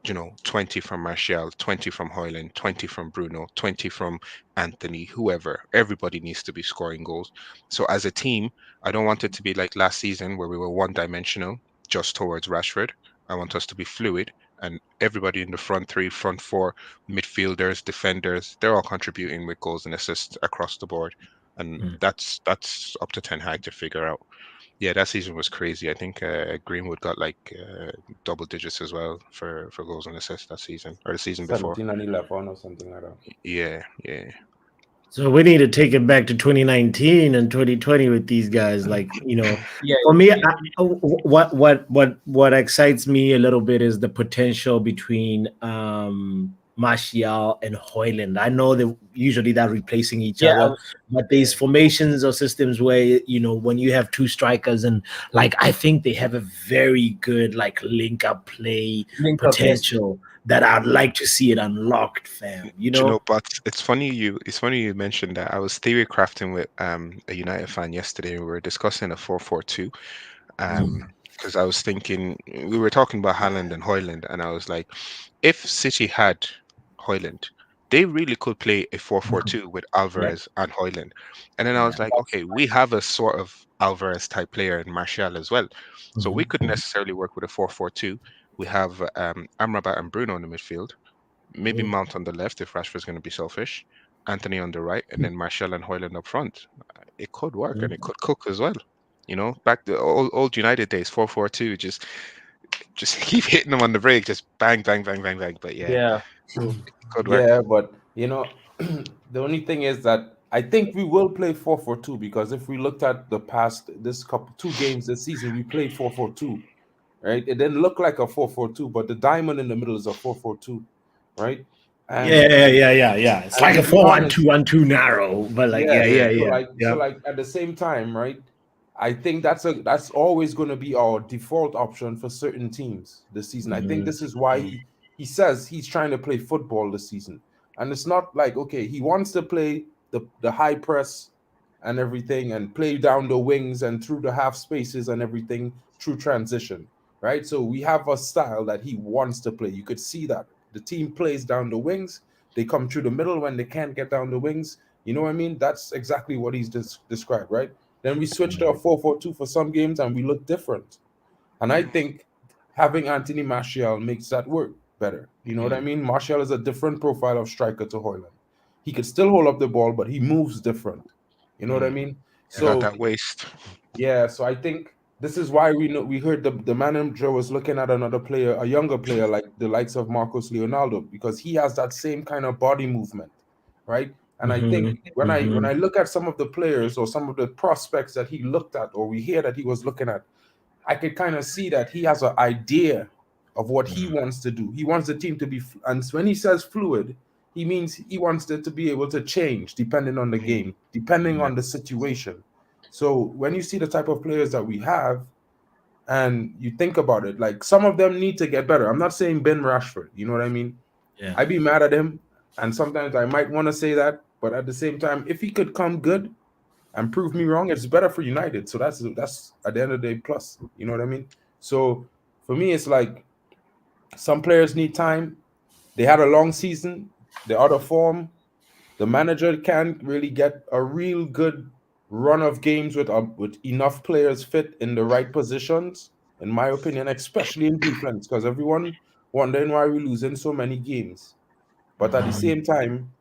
20 from Martial, 20 from Hoyland, 20 from Bruno, 20 from Anthony, whoever. Everybody needs to be scoring goals. So as a team, I don't want it to be like last season where we were one-dimensional just towards Rashford. I want us to be fluid and everybody in the front three, front four, midfielders, defenders, they're all contributing with goals and assists across the board. And that's up to Ten Hag to figure out. Yeah, that season was crazy. I think Greenwood got like double digits as well for goals and assists that season or the season before. 17 and 11 or something like that. Yeah, yeah. So we need to take it back to 2019 and 2020 with these guys. Like, Yeah, for me, what excites me a little bit is the potential between Martial and Hoyland. I know that usually they're replacing each yeah. other, but these formations or systems where when you have two strikers and like I think they have a very good like link up play Link up, yes. potential that I'd like to see it unlocked, fam. Do you know, but it's funny you mentioned that. I was theory crafting with a United fan yesterday, and we were discussing a 4-4-2. Because I was thinking we were talking about Haaland and Hoyland, and I was like, if City had Hoyland, they really could play a 4-4-2 with Alvarez and Hoyland. And then I was like, okay, we have a sort of Alvarez type player in Martial as well. So we couldn't necessarily work with a 4-4-2. We have Amrabat and Bruno in the midfield, maybe Mount on the left if Rashford's going to be selfish, Anthony on the right, and then Martial and Hoyland up front. It could work and it could cook as well. Back the old United days, 4-4-2, just keep hitting them on the break, just bang, bang, bang, bang, bang. But Yeah. it could work. Yeah, but the only thing is that I think we will play 4-4-2 because if we looked at the past two games this season, we played 4-4-2, right? It didn't look like a 4-4-2, but the diamond in the middle is a 4-4-2, right? And Yeah. It's and like to a be honest, 4-1-2-1-2 narrow, but like so like at the same time, right? I think that's always going to be our default option for certain teams this season. I think this is why he says he's trying to play football this season. And it's not like, okay, he wants to play the high press and everything and play down the wings and through the half spaces and everything through transition, right? So we have a style that he wants to play. You could see that the team plays down the wings. They come through the middle when they can't get down the wings. You know what I mean? That's exactly what he's described, right? Then we switched to a 4-4-2 for some games and we look different. And I think having Anthony Martial makes that work better. You know what I mean? Martial is a different profile of striker to Hoyland. He could still hold up the ball, but he moves different. You know what I mean? So got that waist. Yeah, so I think this is why we heard the manager was looking at another player, a younger player like the likes of Marcos Leonardo, because he has that same kind of body movement, right? And I think when I look at some of the players or some of the prospects that he looked at or we hear that he was looking at, I could kind of see that he has an idea of what he wants to do. He wants the team to be, and when he says fluid, he means he wants it to be able to change depending on the game, depending on the situation. So when you see the type of players that we have, and you think about it, like some of them need to get better. I'm not saying Ben Rashford, you know what I mean? Yeah. I'd be mad at him, and sometimes I might want to say that, but at the same time, if he could come good and prove me wrong, it's better for United. So that's at the end of the day plus. You know what I mean? So for me, it's like some players need time. They had a long season. They're out of form. The manager can't really get a real good run of games with enough players fit in the right positions, in my opinion, especially in defense, because everyone wondering why we're losing so many games. But at the same time,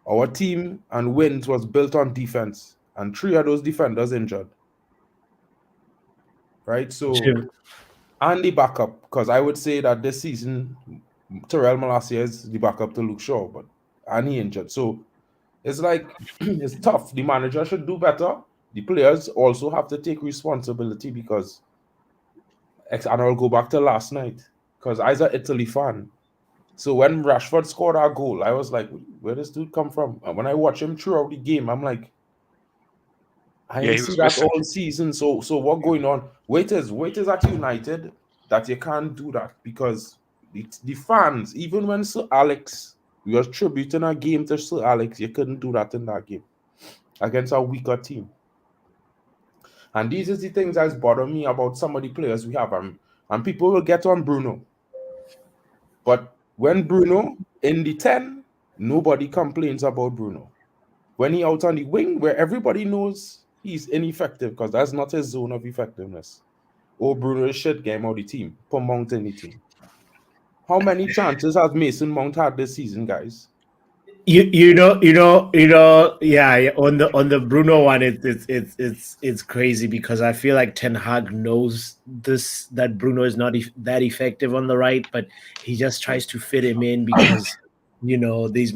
our team and wins was built on defense, and 3 of those defenders injured. Right? So, and the backup, because I would say that this season, Terrell Malacia is the backup to Luke Shaw, and he injured. So, it's like, it's tough. The manager should do better. The players also have to take responsibility because, and I'll go back to last night, because I was an Italy fan. So when Rashford scored our goal, I was like, where does this dude come from? And when I watch him throughout the game, I'm like, I didn't see that all season. So what going on? Wait is at United that you can't do that because the fans, even when Sir Alex, we were tributing a game to Sir Alex, you couldn't do that in that game against a weaker team. And these are the things that's bother me about some of the players we have. And people will get on Bruno. But when Bruno in the 10, nobody complains about Bruno. When he out on the wing, where everybody knows he's ineffective because that's not his zone of effectiveness. Oh, Bruno is shit game out the team. Put Mount in the team. How many chances has Mason Mount had this season, guys? Yeah, yeah, on the Bruno one, it's crazy because I feel like Ten Hag knows this that Bruno is not that effective on the right, but he just tries to fit him in because these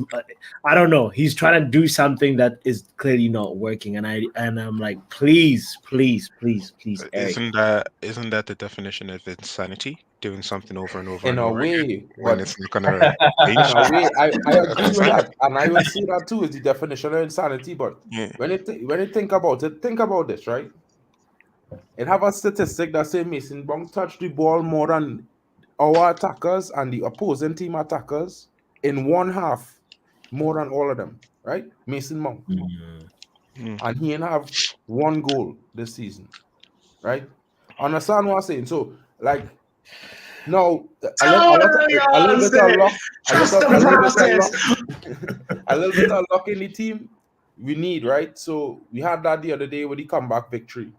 I don't know, he's trying to do something that is clearly not working, and I'm like, please, please, please, please, Eric. Isn't that the definition of insanity? Doing something over and over in and a over again way, when but it's not gonna in change? a way, I That's agree with insanity. that, and I would say that too is the definition of insanity. But Yeah. when you think about it, think about this, right? It have a statistic that say Mason Mount touched the ball more than our attackers and the opposing team attackers in one half, more than all of them, right? Mason Mount, Mm. Mm. and he ain't have one goal this season, right? Understand what I'm saying? So, like, no, a little bit of luck, a little bit of luck, a little bit of luck in the team we need, right? So we had that the other day with the comeback victory.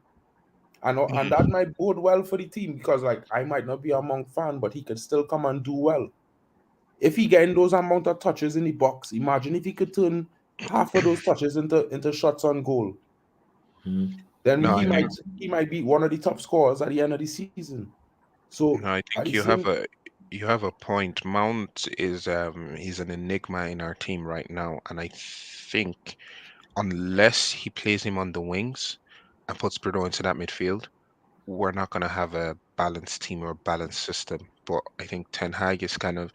And that might bode well for the team because, like, I might not be a Monk fan, but he could still come and do well. If he getting those amount of touches in the box, imagine if he could turn half of those touches into shots on goal. Mm. Then No, I think he might be one of the top scorers at the end of the season. So no, I at think the same, you have a point. Mount is he's an enigma in our team right now, and I think unless he plays him on the wings and puts Bruno into that midfield, we're not going to have a balanced team or a balanced system. But I think Ten Hag is kind of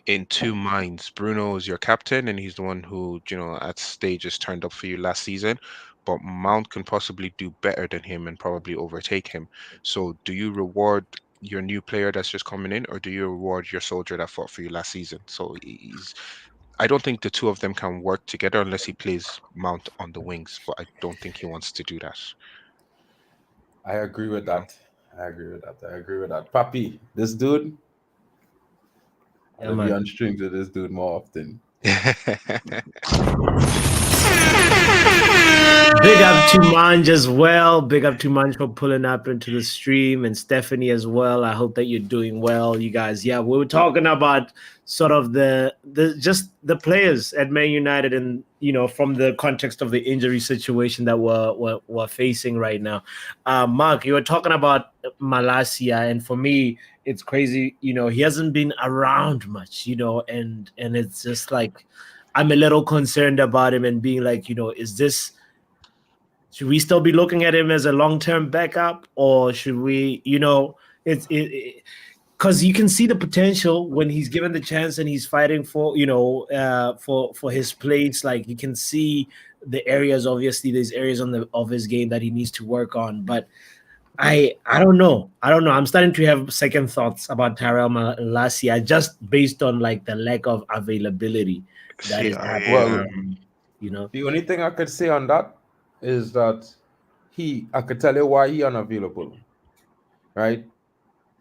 in two minds. Bruno is your captain, and he's the one who, at stages turned up for you last season. But Mount can possibly do better than him and probably overtake him. So, do you reward your new player that's just coming in, or do you reward your soldier that fought for you last season? So he's. I don't think the two of them can work together unless he plays Mount on the wings. But I don't think he wants to do that. I agree with You know? that. I agree with that. I agree with that. Papi, this dude, Yeah, I'll be man. on strings with this dude more often. Big up to Manj as well. Big up to Manj for pulling up into the stream, and Stephanie as well. I hope that you're doing well, you guys. Yeah, we were talking about sort of the just the players at Man United, and from the context of the injury situation that we're facing right now. Mark, you were talking about Malasia, and for me, it's crazy. He hasn't been around much. And it's just like I'm a little concerned about him and being like, is this should we still be looking at him as a long-term backup, or should we, it's because you can see the potential when he's given the chance and he's fighting for, for his place. Like you can see the areas. Obviously, there's areas of his game that he needs to work on. But I don't know. I don't know. I'm starting to have second thoughts about Tyrell Malacia just based on like the lack of availability that See, is happening. Well, You know. the only thing I could say on that is that I could tell you why he unavailable, right?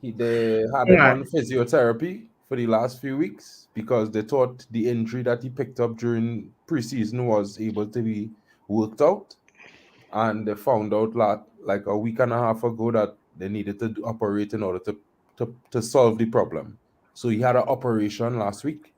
They had him Yeah. on physiotherapy for the last few weeks because they thought the injury that he picked up during preseason was able to be worked out, and they found out like a week and a half ago that they needed to operate in order to solve the problem. So he had an operation last week,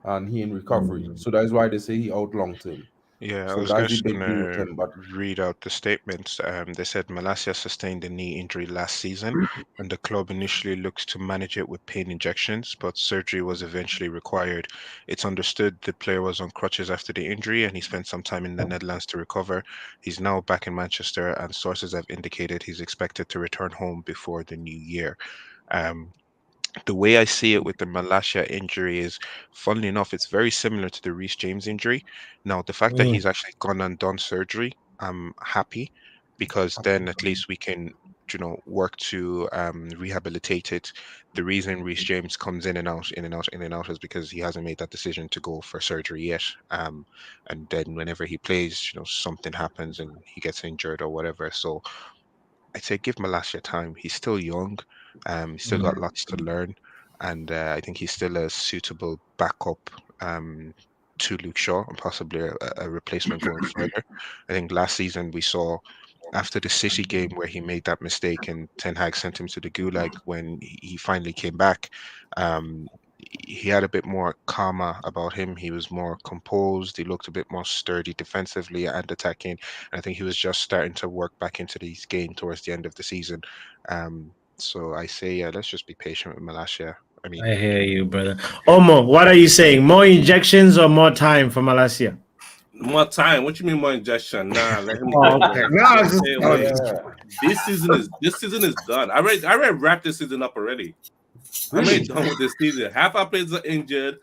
and he in recovery. Mm. So that's why they say he out long term. yeah, I So was that's the just big deal with gonna him. But read out the statements. They said Malasia sustained a knee injury last season, and the club initially looked to manage it with pain injections, but surgery was eventually required. It's understood the player was on crutches after the injury, and he spent some time in the Netherlands to recover. He's now back in Manchester, and sources have indicated he's expected to return home before the new year. Um, the way I see it with the Malasia injury is, funnily enough, it's very similar to the Reece James injury. Now, the fact that Mm. he's actually gone and done surgery, I'm happy because then at least we can, work to rehabilitate it. The reason Reece James comes in and out, in and out, in and out is because he hasn't made that decision to go for surgery yet. And then whenever he plays, something happens and he gets injured or whatever. So I'd say give Malasia time. He's still young. He's still got Mm. lots to learn, and I think he's still a suitable backup um, to Luke Shaw and possibly a replacement going further. I think last season we saw after the City game where he made that mistake and Ten Hag sent him to the gulag when he finally came back. Um, he had a bit more calmer about him. He was more composed. He looked a bit more sturdy defensively and attacking. And I think he was just starting to work back into these game towards the end of the season. So I say, yeah, let's just be patient with Malasia. I mean, I hear you, brother. Omo, what are you saying? More injections or more time for Malasia? More time. What you mean more injection? Nah, let him Oh, go. okay. No, I was just Stay away. Yeah. This season is done. I already wrapped this season up already. I'm already Really? done with this season. Half our players are injured.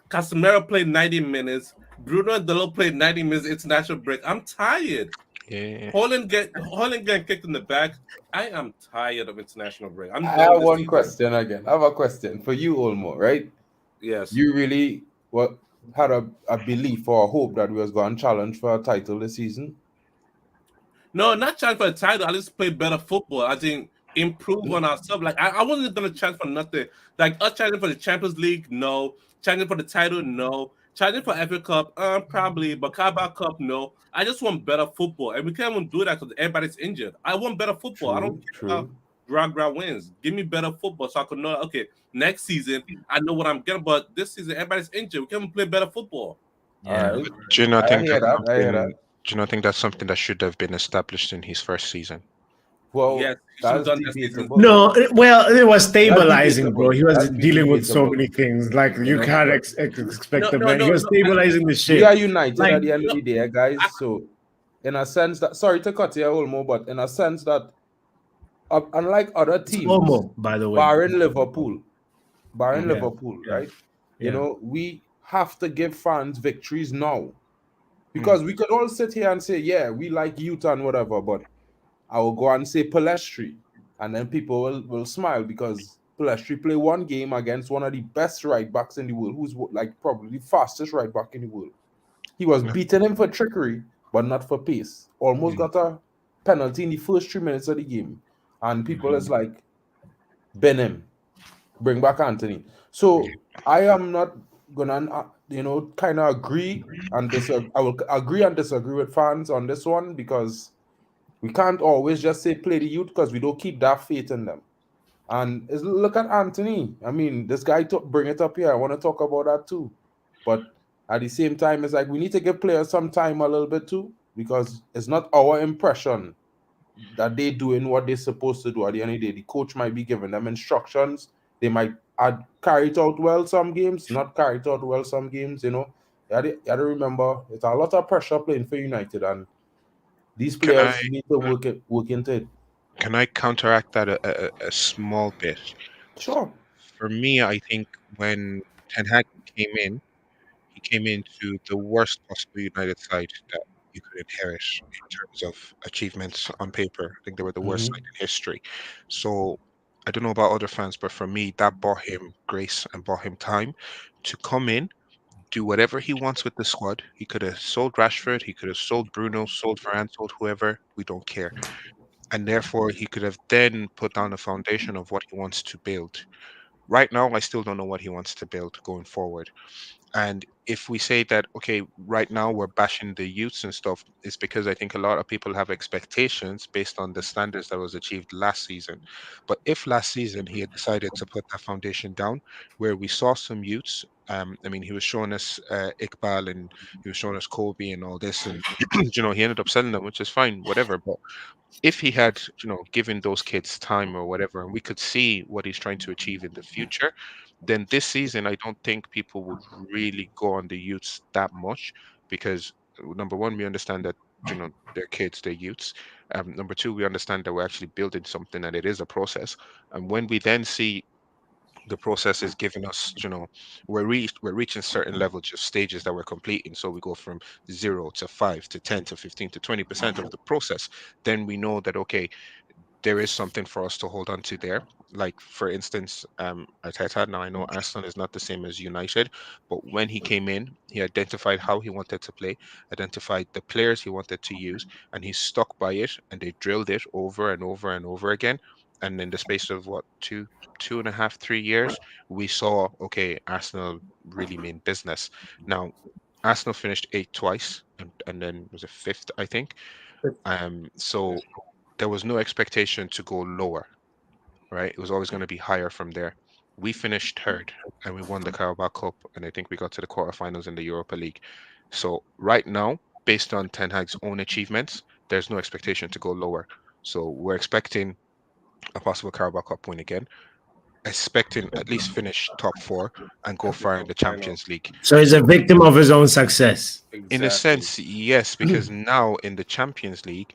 Casemiro played 90 minutes. Bruno and Delo played 90 minutes international break. I'm tired. yeah. Holland getting kicked in the back. I am tired of international break. I'm I done have with this one season. question again. I have a question for you, Olmo, right? Yes. You really had a belief or a hope that we was going to challenge for a title this season? No, not trying for a title. I just play better football. I think improve on ourselves. Like I wasn't gonna challenge for nothing. Like us challenging for the Champions League, no. Challenging for the title, no. Challenging for FA Cup, probably. But Carabao Cup, no. I just want better football, and we can't even do that because everybody's injured. I want better football. I don't True, care about true. ground wins. Give me better football so I can know. Okay, next season I know what I'm getting, but this season everybody's injured. We can't play better football. All right. Do you not I think hear that's that. I hear something? that. Do you not think that's something that should have been established in his first season? Well, Yes, he should have that's done that season. debatable. No, well, it was That's stabilizing, bro. debatable. He was That's really dealing with so debatable. many things. Like You you know, can't expect No, the no, man. He no, was no. stabilizing the we are ship. united Like at the end of No, the day, I, guys. So, in a sense that, sorry to cut you, Olmo, but in a sense that, unlike other it's teams, Omo, by the way. barring Liverpool, barring Mhm. Yeah, Liverpool, yeah, right? You yeah. know, we have to give fans victories now Mm. because we could all sit here and say, yeah, we like youth and whatever, but I will go and say Palestri, and then people will smile because Palestri play one game against one of the best right backs in the world, who's like probably the fastest right back in the world. He was No. beating him for trickery, but not for pace. Almost got a penalty in the first 3 minutes of the game, and people is like, "Ben him, bring back Anthony." So I am not gonna, kind of agree and disagree. I will agree and disagree with fans on this one because we can't always just say play the youth because we don't keep that faith in them. And look at Anthony. I mean, this guy bring it up here. I want to talk about that too. But at the same time, it's like we need to give players some time a little bit too because it's not our impression that they doing what they're supposed to do. At the end of the day, the coach might be giving them instructions. They might carry it out well some games, not carry it out well some games. You had to remember it's a lot of pressure playing for United, and these Can I players need to work into it. can I counteract that a small bit? Sure. For me, I think when Ten Hag came in, he came into the worst possible United side that you could inherit in terms of achievements on paper. I think they were the worst side Hmm. in history. So I don't know about other fans, but for me, that bought him grace and bought him time to come in, do whatever he wants with the squad. He could have sold Rashford, he could have sold Bruno, sold Varane, sold whoever. We don't care. And therefore, he could have then put down a foundation of what he wants to build. Right now, I still don't know what he wants to build going forward. And if we say that, okay, right now we're bashing the youths and stuff, it's because I think a lot of people have expectations based on the standards that was achieved last season. But if last season he had decided to put that foundation down, where we saw some youths, I mean, he was showing us Iqbal and he was showing us Kobe and all this, and he ended up selling them, which is fine, whatever. But if he had, given those kids time or whatever, and we could see what he's trying to achieve in the future, then this season I don't think people would really go on the youths that much because number one, we understand that they're kids, they're youths. Number two, we understand that we're actually building something and it is a process. And when we then see the process is giving us, we're reaching certain levels, just stages that we're completing. So we go from 0 to 5 to 10 to 15 to 20% of the process. Then we know that okay, there is something for us to hold on to there. Like for instance, Arteta. Now I know Arsenal is not the same as United, but when he came in, he identified how he wanted to play, identified the players he wanted to use, and he stuck by it. And they drilled it over and over and over again. And in the space of what, 2.5, 3 years, we saw okay, Arsenal really mean business. Now, Arsenal finished eighth twice, and then was a fifth, I think. So there was no expectation to go lower, right? It was always going to be higher from there. We finished third and we won the Carabao Cup, and I think we got to the quarterfinals in the Europa League. So right now, based on Ten Hag's own achievements, there's no expectation to go lower. So we're expecting a possible Carabao Cup win again, expecting at least finish top four and go At the far in cup the final. Champions League. So he's a So victim of his own success. in a Exactly. sense, yes, because now in the Champions League,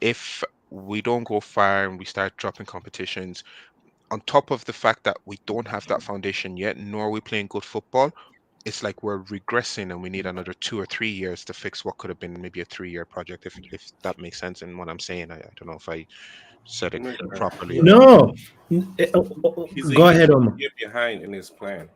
if we don't go far and we start dropping competitions, on top of the fact that we don't have that foundation yet, nor are we playing good football, it's like we're regressing and we need another 2 or 3 years to fix what could have been maybe a 3 year project, if that makes sense in what I'm saying. I don't know if I said it Makes sense. properly or not. No. Go He's ahead, a Omar. year behind in his plan.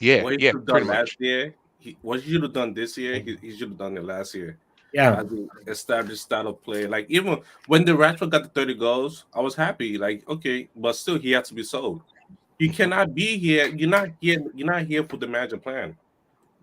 Yeah, What he yeah, should have pretty done last much. year, what he should have done this year, he should have done it last year. Yeah. As an established style of play. Like even when the Rashford got the 30 goals, I was happy. Like, okay, but still he had to be sold. You Mhm. cannot be here. You're not here for the manager plan.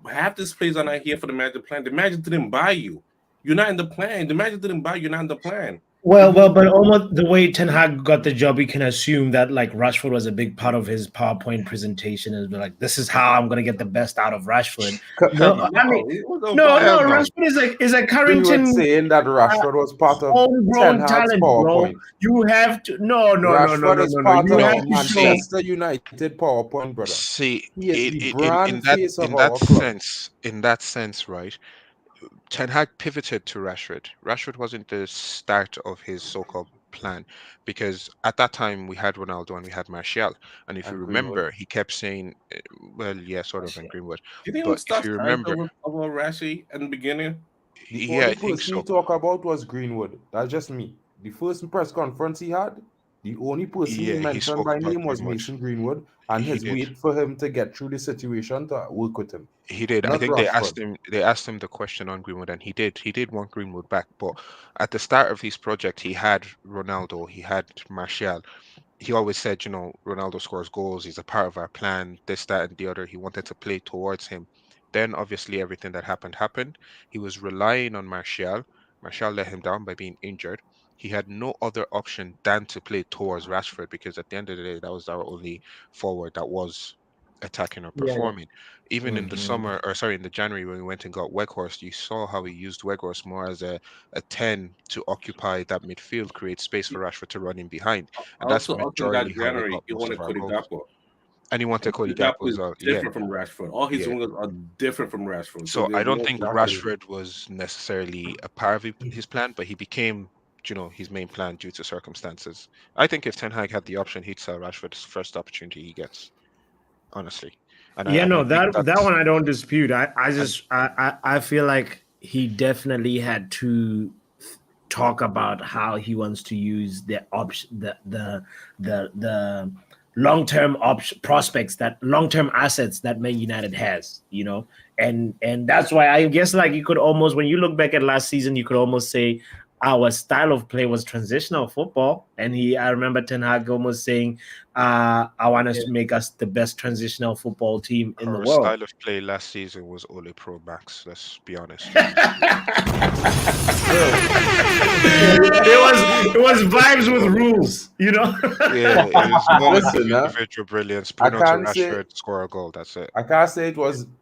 Half these players are not here for the manager plan. The manager didn't buy you. You're not in the plan. The manager didn't buy you. You're not in the plan. If Well, you but almost the way Ten Hag got the job, we can assume that like Rashford was a big part of his PowerPoint presentation, and be like, "This is how I'm going to get the best out of Rashford." Hell No, I mean, no, he was on no, fire. Hell no. Rashford is a Greenwood Carrington saying that Rashford was part of Ten homegrown Hag's talent, bro. PowerPoint. You have to Rashford is part You of have No, to show. see, Manchester United PowerPoint, brother. see, He is it, the it brand face of our club. in that sense, right? Ten Hag pivoted to Rashford. Rashford wasn't the start of his so-called plan because at that time we had Ronaldo and we had Martial. And if you And Greenwood. remember, he kept saying, well, yeah, sort of in Greenwood. Did he But if start you starting remember, over Rashi in the beginning? The yeah, only I think person he so. talk about was Greenwood. That's just me. The first press conference he had, the only person he Yeah, he mentioned spoke by about name was Greenwood. Mason Greenwood and He his did. wait for him to get through the situation to work with him. He did. I Not think Rashford. they asked him the question on Greenwood, and he did. He did want Greenwood back. But at the start of his project, he had Ronaldo, he had Martial. He always said, Ronaldo scores goals. He's a part of our plan, this, that, and the other. He wanted to play towards him. Then, obviously, everything that happened. He was relying on Martial. Martial let him down by being injured. He had no other option than to play towards Rashford because at the end of the day, that was our only forward that was attacking or Yeah. performing. Even in the Mhm. summer, or sorry, in the January when we went and got Weghorst, you saw how he used Weghorst more as a 10 to occupy that midfield, create space for Rashford to run in behind. And that's Also in that majorly how we January, got he most of wanted our Cody goals. Gakpo. And he wanted And Cody Cody Gakpo Gakpo as is well. Yeah, different from Rashford. All his yeah. wingers are different from Rashford. So So there's I don't no think Exactly. Rashford was necessarily a part of his plan, but he became, his main plan due to circumstances. I think if Ten Hag had the option, he'd sell Rashford the first opportunity he gets, honestly. Yeah, And I no, think that that's one I don't dispute. I and just I feel like he definitely had to talk about how he wants to use the option the long-term prospects, that long-term assets that Man United has, and that's why I guess like you could almost, when you look back at last season, you could almost say our style of play was transitional football. And I remember Ten Hag almost saying, I want us to make us the best transitional football team in the our world. style of play last season was Ole Pro Max. Let's be honest. It was vibes with rules, Yeah, it was moments of Listen, individual brilliance. I Bruno to can't say Rashford, score a goal. That's it. I can't say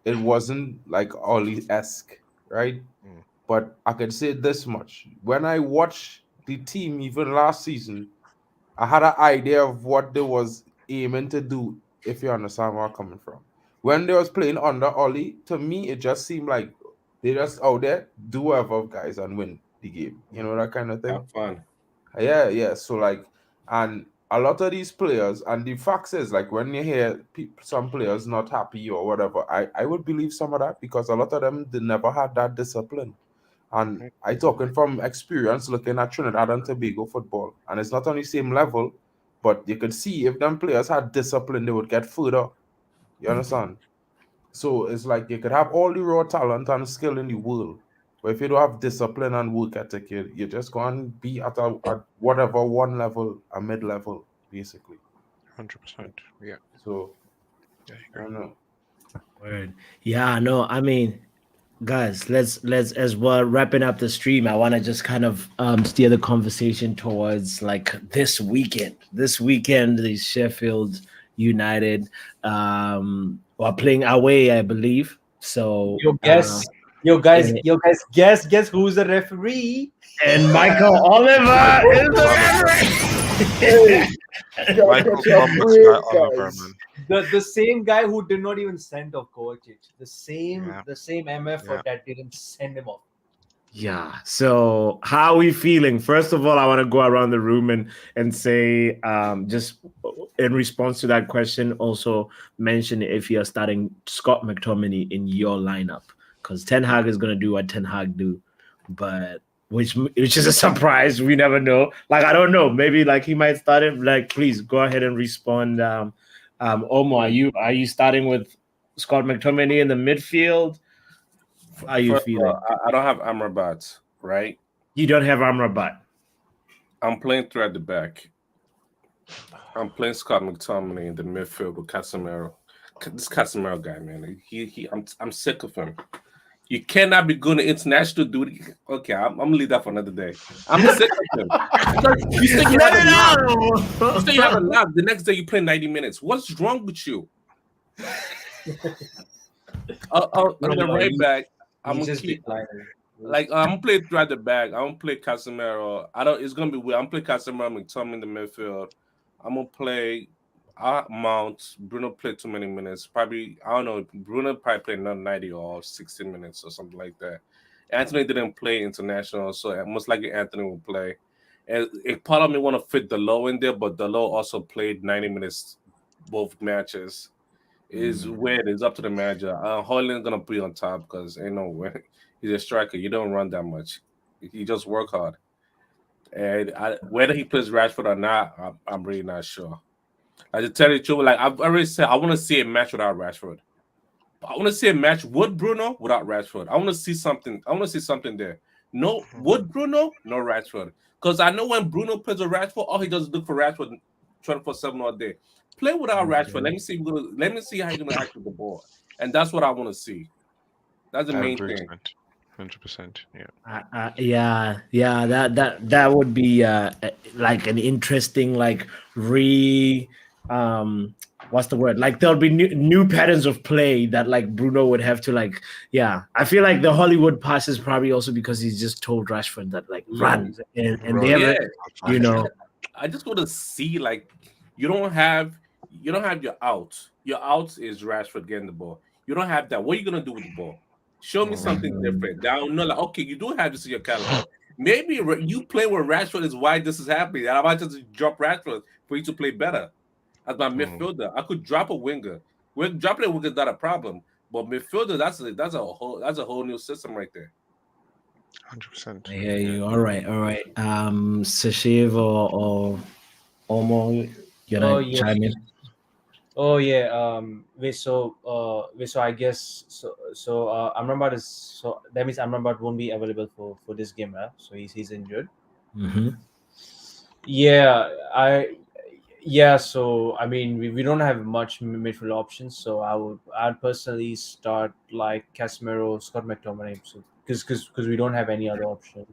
it wasn't like Ollie-esque, right? Mm. But I could say this much. When I watched the team even last season, I had an idea of what they was aiming to do, if you understand where I'm coming from. When they was playing under Ollie, to me it just seemed like they just out there do whatever guys and win the game. You know that kind of thing. have fun. Yeah, yeah. So like, and a lot of these players, and the fact is, like, when you hear some players not happy or whatever, I would believe some of that because a lot of them they never had that discipline. And Mhm. I talking from experience looking at Trinidad and Tobago football, and it's not on the same level, but you could see if them players had discipline, they would get further. You understand? So it's like you could have all the raw talent and skill in the world, but if you don't have discipline and work ethic, you're just going to be at whatever one level, a mid level, basically. 100%. Yeah, So I I agree. don't know. Word. Yeah, no, I mean, guys, let's as we're wrapping up the stream, I want to just kind of steer the conversation towards like this weekend. This weekend, the Sheffield United are playing away, I believe. So Yo, guess, and, guess who's the referee? and Michael Oliver is the referee. Michael Thomas, not Oliver, man. The same guy who did not even send off Kovacic. The same MF Yeah. that didn't send him off. Yeah. So how are we feeling? First of all, I want to go around the room and say, just in response to that question, also mention if you're starting Scott McTominay in your lineup, because Ten Hag is gonna do what Ten Hag do, but which is a surprise. We never know. Like, I don't know. Maybe like he might start it. Like, please go ahead and respond. Omo, are you starting with Scott McTominay in the midfield? How are you First of feeling? all, I don't have Amrabat, right? You don't have Amrabat. I'm playing through at the back. I'm playing Scott McTominay in the midfield with Casemiro. This Casemiro guy, man, I'm sick of him. You cannot be going to international duty. Okay, I'm gonna leave that for another day. I'm sick of him. Because you say you have a knock. You say you have a knock. The next day you play 90 minutes. What's wrong with you? On the right back, I'm gonna keep like I'm gonna play throughout the back. I'm gonna play Casemiro. It's gonna be weird. I'm gonna play Casemiro, McTominay in the midfield. I'm gonna play Mount. Bruno played too many minutes. Probably I don't know. Bruno probably played another 90 or 60 minutes or something like that. Anthony didn't play international, so most likely Anthony will play. And part of me want to fit Dalot in there, but Dalot also played 90 minutes both matches. Is weird. It's up to the manager. Hoyland's gonna be on top because ain't no way. He's a striker. You don't run that much. He just work hard. And whether he plays Rashford or not, I'm really not sure. I just tell you the truth. Like I've already said, I want to see a match without Rashford. I want to see a match with Bruno without Rashford. I want to see something. I want to see something there. No, with Bruno, no Rashford. Because I know when Bruno plays with Rashford, all he does is look for Rashford 24/7 all day. Play without Rashford. Let me see. Let me see how you're gonna act with the ball, and that's what I want to see. That's the main thing. 100%. Yeah. That would be like an interesting what's the word? Like there'll be new patterns of play that like Bruno would have to like. Yeah, I feel like the Hollywood pass is probably also because he's just told Rashford that like run and they have you know. I just want to see like you don't have your out. Your out is Rashford getting the ball. You don't have that. What are you gonna do with the ball? Show me something different. Now, no, like okay, you do have this in your catalog. Maybe you play with Rashford is why this is happening. I might just drop Rashford for you to play better as my midfielder. I could drop a winger. Dropping a winger is not a problem, but midfielder that's a whole new system right there. 100%. I hear you. All right. Sashiv or Omo, you know, chime in. Oh yeah. So I guess Amrabat is so that means Amrabat won't be available for this game, right? So he's injured. Mm-hmm. Yeah. So I mean we don't have much midfield options. So I'd personally start like Casemiro, Scott McTominay, so because we don't have any other options.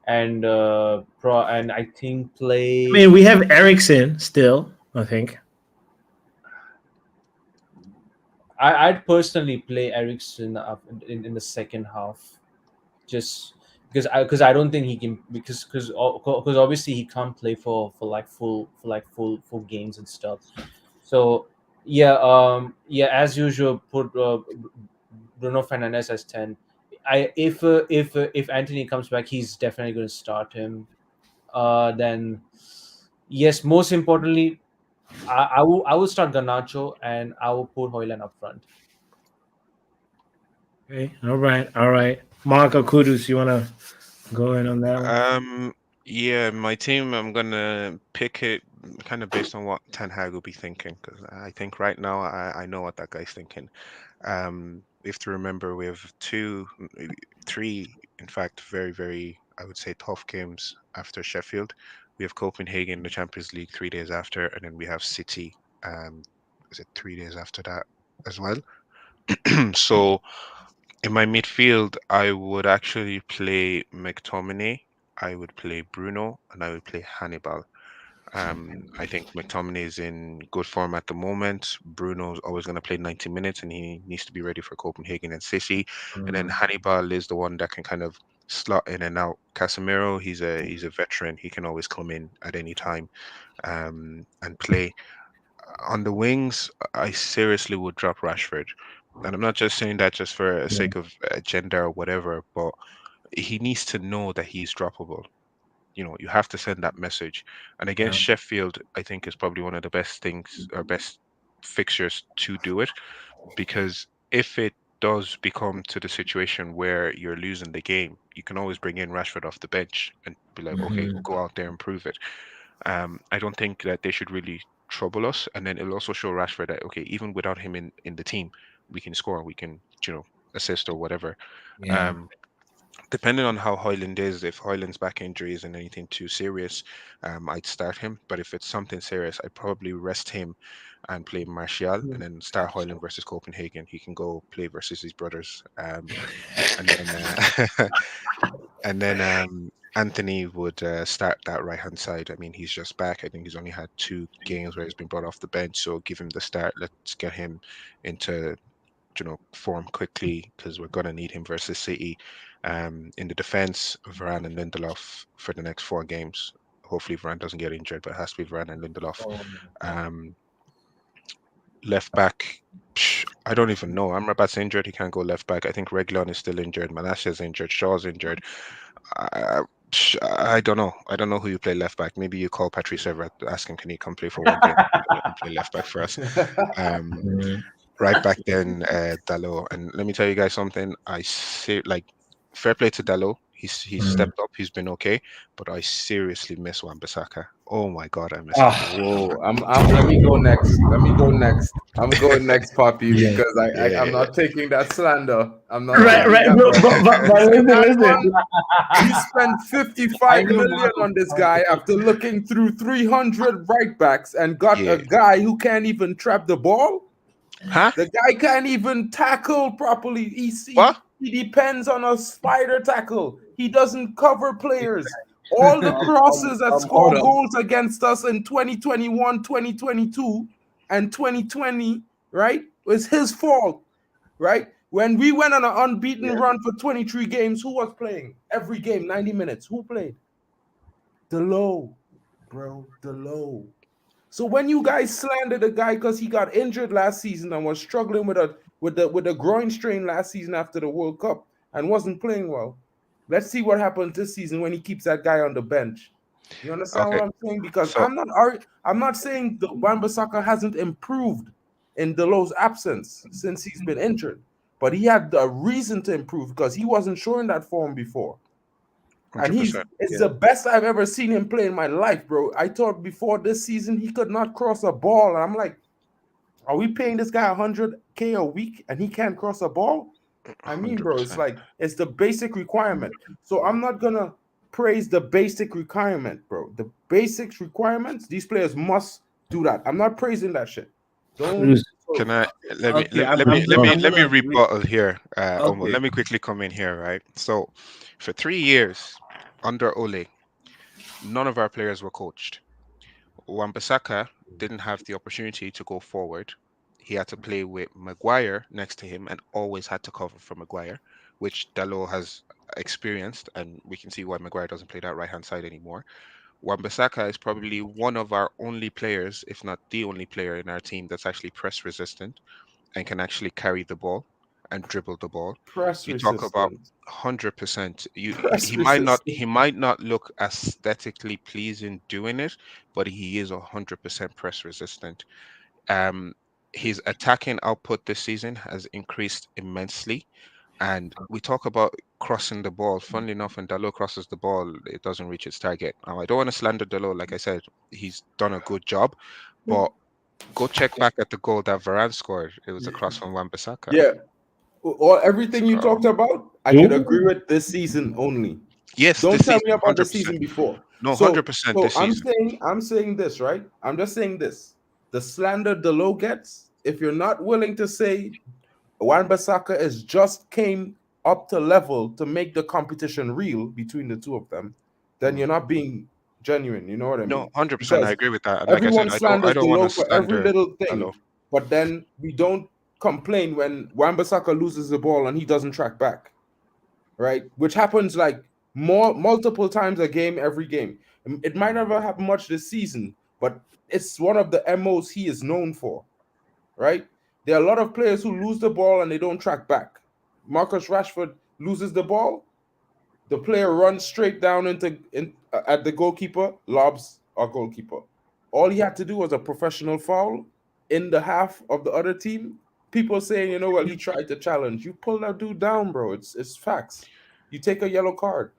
And and I think play. I mean, we have Ericsson still, I think. I'd personally play Ericsson up in the second half, just because I don't think he can because obviously he can't play for full games and stuff. So yeah, as usual, put Bruno Fernandes as 10. If Anthony comes back, he's definitely going to start him. Then yes, most importantly, I will start Garnacho and I will put Hoyland up front. Okay. All right. Marco Kudus, you want to go in on that one? Yeah, my team, I'm gonna pick it kind of based on what Ten Hag will be thinking, because I think right now I know what that guy's thinking. We have to remember we have three, in fact, very, very, I would say, tough games after Sheffield. We have Copenhagen in the Champions League 3 days after, and then we have City, is it 3 days after that as well? So in my midfield, I would actually play McTominay, I would play Bruno, and I would play Hannibal. I think McTominay is in good form at the moment. Bruno's always going to play 90 minutes, and he needs to be ready for Copenhagen and City. And then Hannibal is the one that can kind of slot in and out. Casemiro, he's a veteran. He can always come in at any time and play. On the wings, I seriously would drop Rashford. And I'm not just saying that just for a sake of agenda or whatever, but he needs to know that he's droppable. You have to send that message. And against Sheffield, I think is probably one of the best things or best fixtures to do it, because if it does become to the situation where you're losing the game, you can always bring in Rashford off the bench and be like, okay, go out there and prove it. I don't think that they should really trouble us, and then it'll also show Rashford that okay, even without him in the team, we can score, we can assist or whatever. Um, Depending on how Hoyland is, if Hoyland's back injury isn't anything too serious, I'd start him. But if it's something serious, I'd probably rest him and play Martial, and then start Hoyland versus Copenhagen. He can go play versus his brothers, and then and then Anthony would start that right hand side. I mean, he's just back. I think he's only had 2 games where he's been brought off the bench, so give him the start. Let's get him into form quickly, because we're going to need him versus City. In the defense, Varane and Lindelof for the next 4 games. Hopefully Varane doesn't get injured, but it has to be Varane and Lindelof. Left back, I don't even know. Amrabat's injured. He can't go left back. I think Reguilon is still injured. Malacia's injured. Shaw's injured. I don't know. I don't know who you play left back. Maybe you call Patrice Evra, ask him, can he come play for 1 game and play left back for us? Right back then, Dalot. And let me tell you guys something. I see, like, fair play to Dalot. He's stepped up. He's been okay. But I seriously miss Wan-Bissaka. Oh my God, I miss him. Whoa, let me go next. I'm going next, Poppy, because I'm not taking that slander. I'm not Right. But listen. You spent 55 million on this guy after looking through 300 right backs and got a guy who can't even trap the ball. Huh? The guy can't even tackle properly. He depends on a spider tackle. He doesn't cover players. All the crosses that score goals against us in 2021, 2022, and 2020, right, was his fault, right? When we went on an unbeaten run for 23 games, who was playing? Every game, 90 minutes. Who played? Dalot, bro, Dalot. So when you guys slander the guy because he got injured last season and was struggling with a groin strain last season after the World Cup and wasn't playing well, let's see what happens this season when he keeps that guy on the bench. You understand what I'm saying? Because I'm not saying that Wan-Bissaka hasn't improved in Dalot's absence since he's been injured, but he had a reason to improve because he wasn't showing that form before. 100%. And it's the best I've ever seen him play in my life, bro. I thought before this season he could not cross a ball. And I'm like, are we paying this guy 100K a week and he can't cross a ball? I mean, 100%. Bro, it's like, it's the basic requirement. So I'm not going to praise the basic requirement, bro. The basic requirements, these players must do that. I'm not praising that shit. Can I let me rebuttal here? Let me quickly come in here, right? So for 3 years under Ole, none of our players were coached. Wan-Bissaka didn't have the opportunity to go forward. He had to play with Maguire next to him and always had to cover for Maguire, which Dalot has experienced, and we can see why Maguire doesn't play that right-hand side anymore. Wan-Bissaka is probably one of our only players, if not the only player in our team that's actually press resistant and can actually carry the ball and dribble the ball. You talk about 100%. He might not look aesthetically pleasing doing it, but he is 100% press resistant. His attacking output this season has increased immensely. And we talk about crossing the ball. Funnily enough, when Dalot crosses the ball, it doesn't reach its target. Now, I don't want to slander Dalot. Like I said, he's done a good job. But go check back at the goal that Varane scored. It was a cross from Wan-Bissaka. Yeah. Everything you talked about, I could agree with this season only. Yes. Don't tell me about the season before. No, 100% this season. I'm saying this, right? I'm just saying this. The slander Dalot gets, if you're not willing to say Wan-Bissaka is just came up to level to make the competition real between the two of them, then you're not being genuine. You know what I No, mean? 100%. I Because agree with that. And like I said, everyone I slanders don't want to Dalot for every slander little thing, Dalot. but then we don't complain when Wan-Bissaka loses the ball and he doesn't track back, right? Which happens like multiple times a game, every game. It might never happen much this season, but it's one of the MOs he is known for, right? There are a lot of players who lose the ball and they don't track back. Marcus Rashford loses the ball, the player runs straight down at the goalkeeper, lobs our goalkeeper. All he had to do was a professional foul in the half of the other team. People saying, you know, well, he tried to challenge. You pull that dude down, bro. It's facts. You take a yellow card.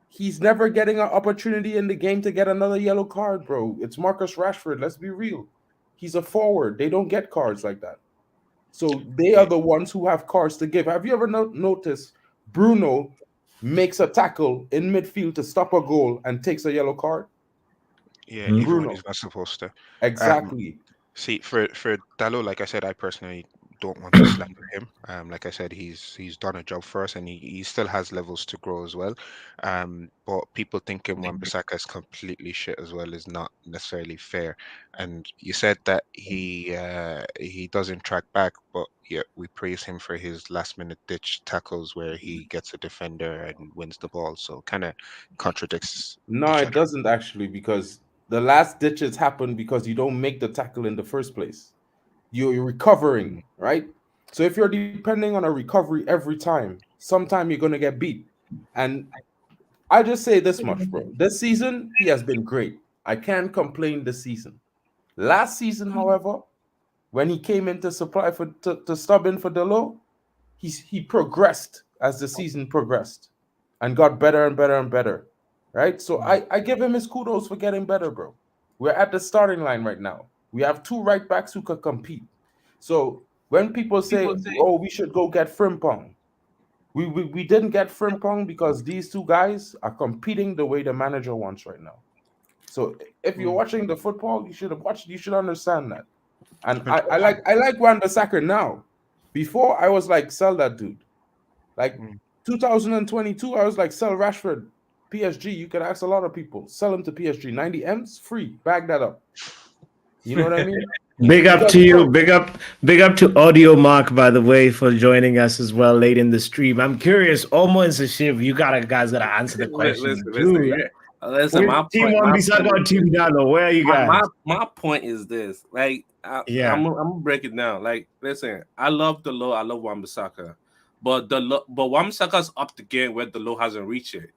He's never getting an opportunity in the game to get another yellow card, bro. It's Marcus Rashford. Let's be real. He's a forward. They don't get cards like that. So they are the ones who have cards to give. Have you ever noticed Bruno makes a tackle in midfield to stop a goal and takes a yellow card? Yeah, even when Bruno. he's not supposed to. Exactly. See, for Dalot, like I said, I personally don't want to slander him. Like I said, he's done a job for us, and he still has levels to grow as well. But people thinking Wan-Bissaka is completely shit as well is not necessarily fair. And you said that he doesn't track back, but yeah, we praise him for his last minute ditch tackles where he gets a defender and wins the ball. So kind of contradicts No, each it other. doesn't actually, because the last ditches happen because you don't make the tackle in the first place. You're recovering, right? So if you're depending on a recovery every time, sometime you're gonna get beat. And I just say this much, bro. This season, he has been great. I can't complain this season. Last season, however, when he came in to supply to stub in for Delo, he progressed as the season progressed and got better and better and better. Right? So I give him his kudos for getting better, bro. We're at the starting line right now. We have two right backs who could compete. So when people say, oh, we should go get Frimpong, we didn't get Frimpong because these two guys are competing the way the manager wants right now. So if you're watching the football, you should understand that. And I like Wan-Bissaka now. Before I was like, sell that dude. Like 2022, I was like, sell Rashford, PSG. You could ask a lot of people. Sell him to PSG. 90 M's free. Bag that up. You know what I mean? Big up Because, to you. bro, Big up to Audio Mark, by the way, for joining us as well late in the stream. I'm curious, almost a shiv. You guys gotta answer the question. Listen. My Team point. Wan-Bissaka or Team Dalo? Where are you guys? My point is this. Like, I'm gonna break it down. Like, listen, I love the low. I love Wan-Bissaka, but Wan-Bissaka's up the game where the low hasn't reached it.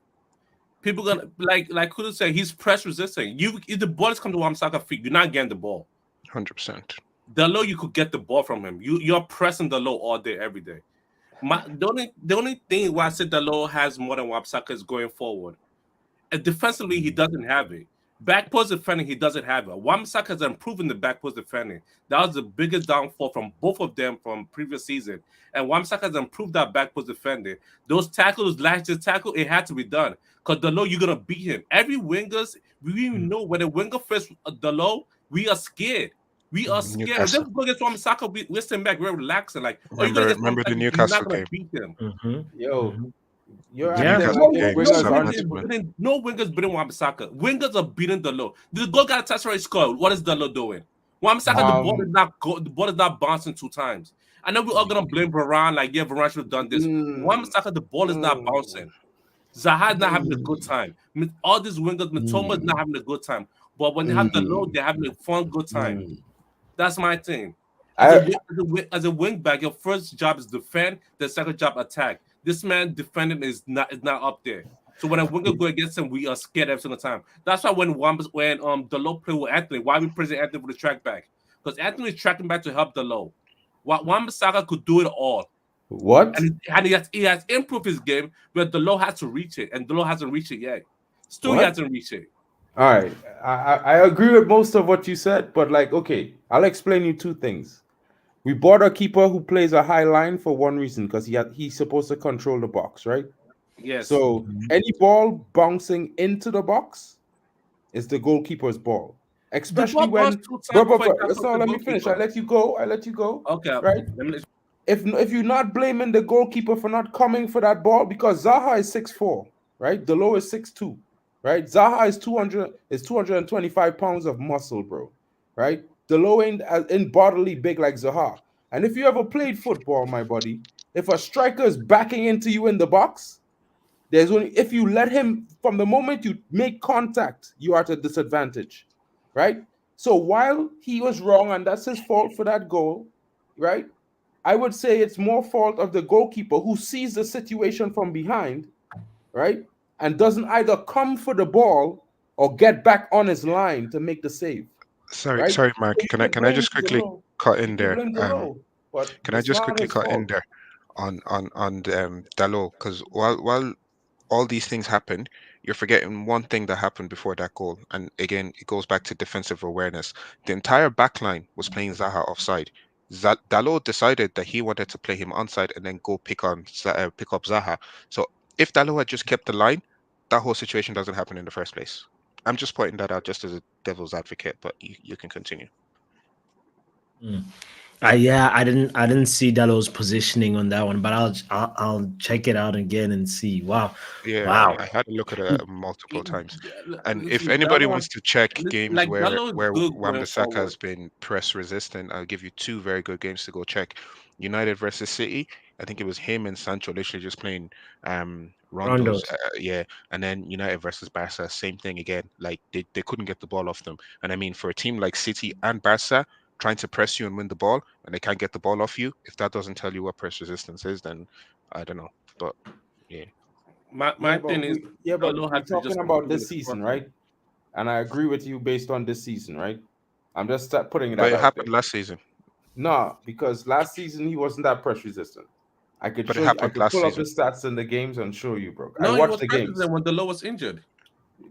People gonna like Kudu said, he's press resistant. If the ball is coming to Wan-Bissaka feet, you're not getting the ball. 100%. The low, you could get the ball from him. You're pressing the low all day, every day. The only thing why I said the low has more than Wan-Bissaka is going forward. And defensively, he doesn't have it. Back post defending, he doesn't have it. Wan-Bissaka has improved in the back post defending. That was the biggest downfall from both of them from previous season. And Wan-Bissaka has improved that back post defending. Those tackles, last year's tackle, it had to be done. Because the low, you're going to beat him. Every wingers, we even know when the winger first the low, we are scared. We are scared. If Newcastle. this go against Wan-Bissaka, we're sitting back, we're relaxing. Like, Remember the Newcastle you're not going game. to beat him. yo, you're The acting Newcastle like game, wingers aren't. No wingers beating Wan-Bissaka. Wingers are beating the low. The goal got a touch right score. What is the low doing? Wan-Bissaka, the ball is not bouncing 2 times. I know we're all gonna blame Varane, like, yeah, Varane should have done this. Wan-Bissaka, the ball is not bouncing. Zaha is not having a good time. All these wingers, Mitoma is not having a good time. But when they have the low, they're having a fun, good time. That's my thing. As a wing back, your first job is defend, the second job attack. This man defending is not up there. So when a winger go against him, we are scared every single time. That's why when Dalot play with Anthony, why we present Anthony for the track back? Because Anthony is tracking back to help Dalot. Wan-Bissaka could do it all. What? And he has improved his game, but Dalot has to reach it, and Dalot hasn't reached it yet. Still, he hasn't reached it. All right, I agree with most of what you said, but like, okay, I'll explain you 2 things. We bought a keeper who plays a high line for one reason, because he's supposed to control the box, right? Yes. So any ball bouncing into the box is the goalkeeper's ball. Especially when let me finish. I let you go. Okay. Right. If you're not blaming the goalkeeper for not coming for that ball, because Zaha is 6'4", right? Delo is 6'2". right? Zaha is 225 pounds of muscle, bro, right? Delo ain't bodily big like Zaha. And if you ever played football, my buddy, if a striker is backing into you in the box, there's only if you let him from the moment you make contact, you are at a disadvantage, right? So while he was wrong and that's his fault for that goal, right? I would say it's more fault of the goalkeeper who sees the situation from behind, right? And doesn't either come for the ball or get back on his line to make the save, Sorry, right? sorry, Mark. So you Can I blame just quickly Delo. cut You in can there? blame Delo, but Can I it's just not quickly his cut in fault. there on Dalot? Because while all these things happened, you're forgetting one thing that happened before that goal. And again, it goes back to defensive awareness. The entire back line was playing Zaha offside. Dalot decided that he wanted to play him onside and then go pick up Zaha. So if Dalot had just kept the line, that whole situation doesn't happen in the first place. I'm just pointing that out just as a devil's advocate, but you can continue. Yeah, I didn't see Dallow's positioning on that one, but I'll check it out again and see. Wow, Yeah, wow. I had to look at it multiple times. And if Listen, anybody Dallo, wants to check games like Dallo is where good going Wan-Bissaka forward. has been press resistant, I'll give you two very good games to go check. United versus City. I think it was him and Sancho literally just playing rondos. Rondos. Yeah, and then United versus Barca, same thing again. Like they couldn't get the ball off them. And I mean, for a team like City and Barca trying to press you and win the ball, and they can't get the ball off you, if that doesn't tell you what press resistance is, then I don't know. But yeah. My thing is, But Dallo we're had to just talking continue about with this his season, crossing. right? And I agree with you based on this season, right? I'm just putting But that it out there. happened last season. No, because last season he wasn't that press resistant. I could But it show you. I happened could last pull up season. the stats in the games and show you, bro. I No, he watched was the games. president when Dallo was injured.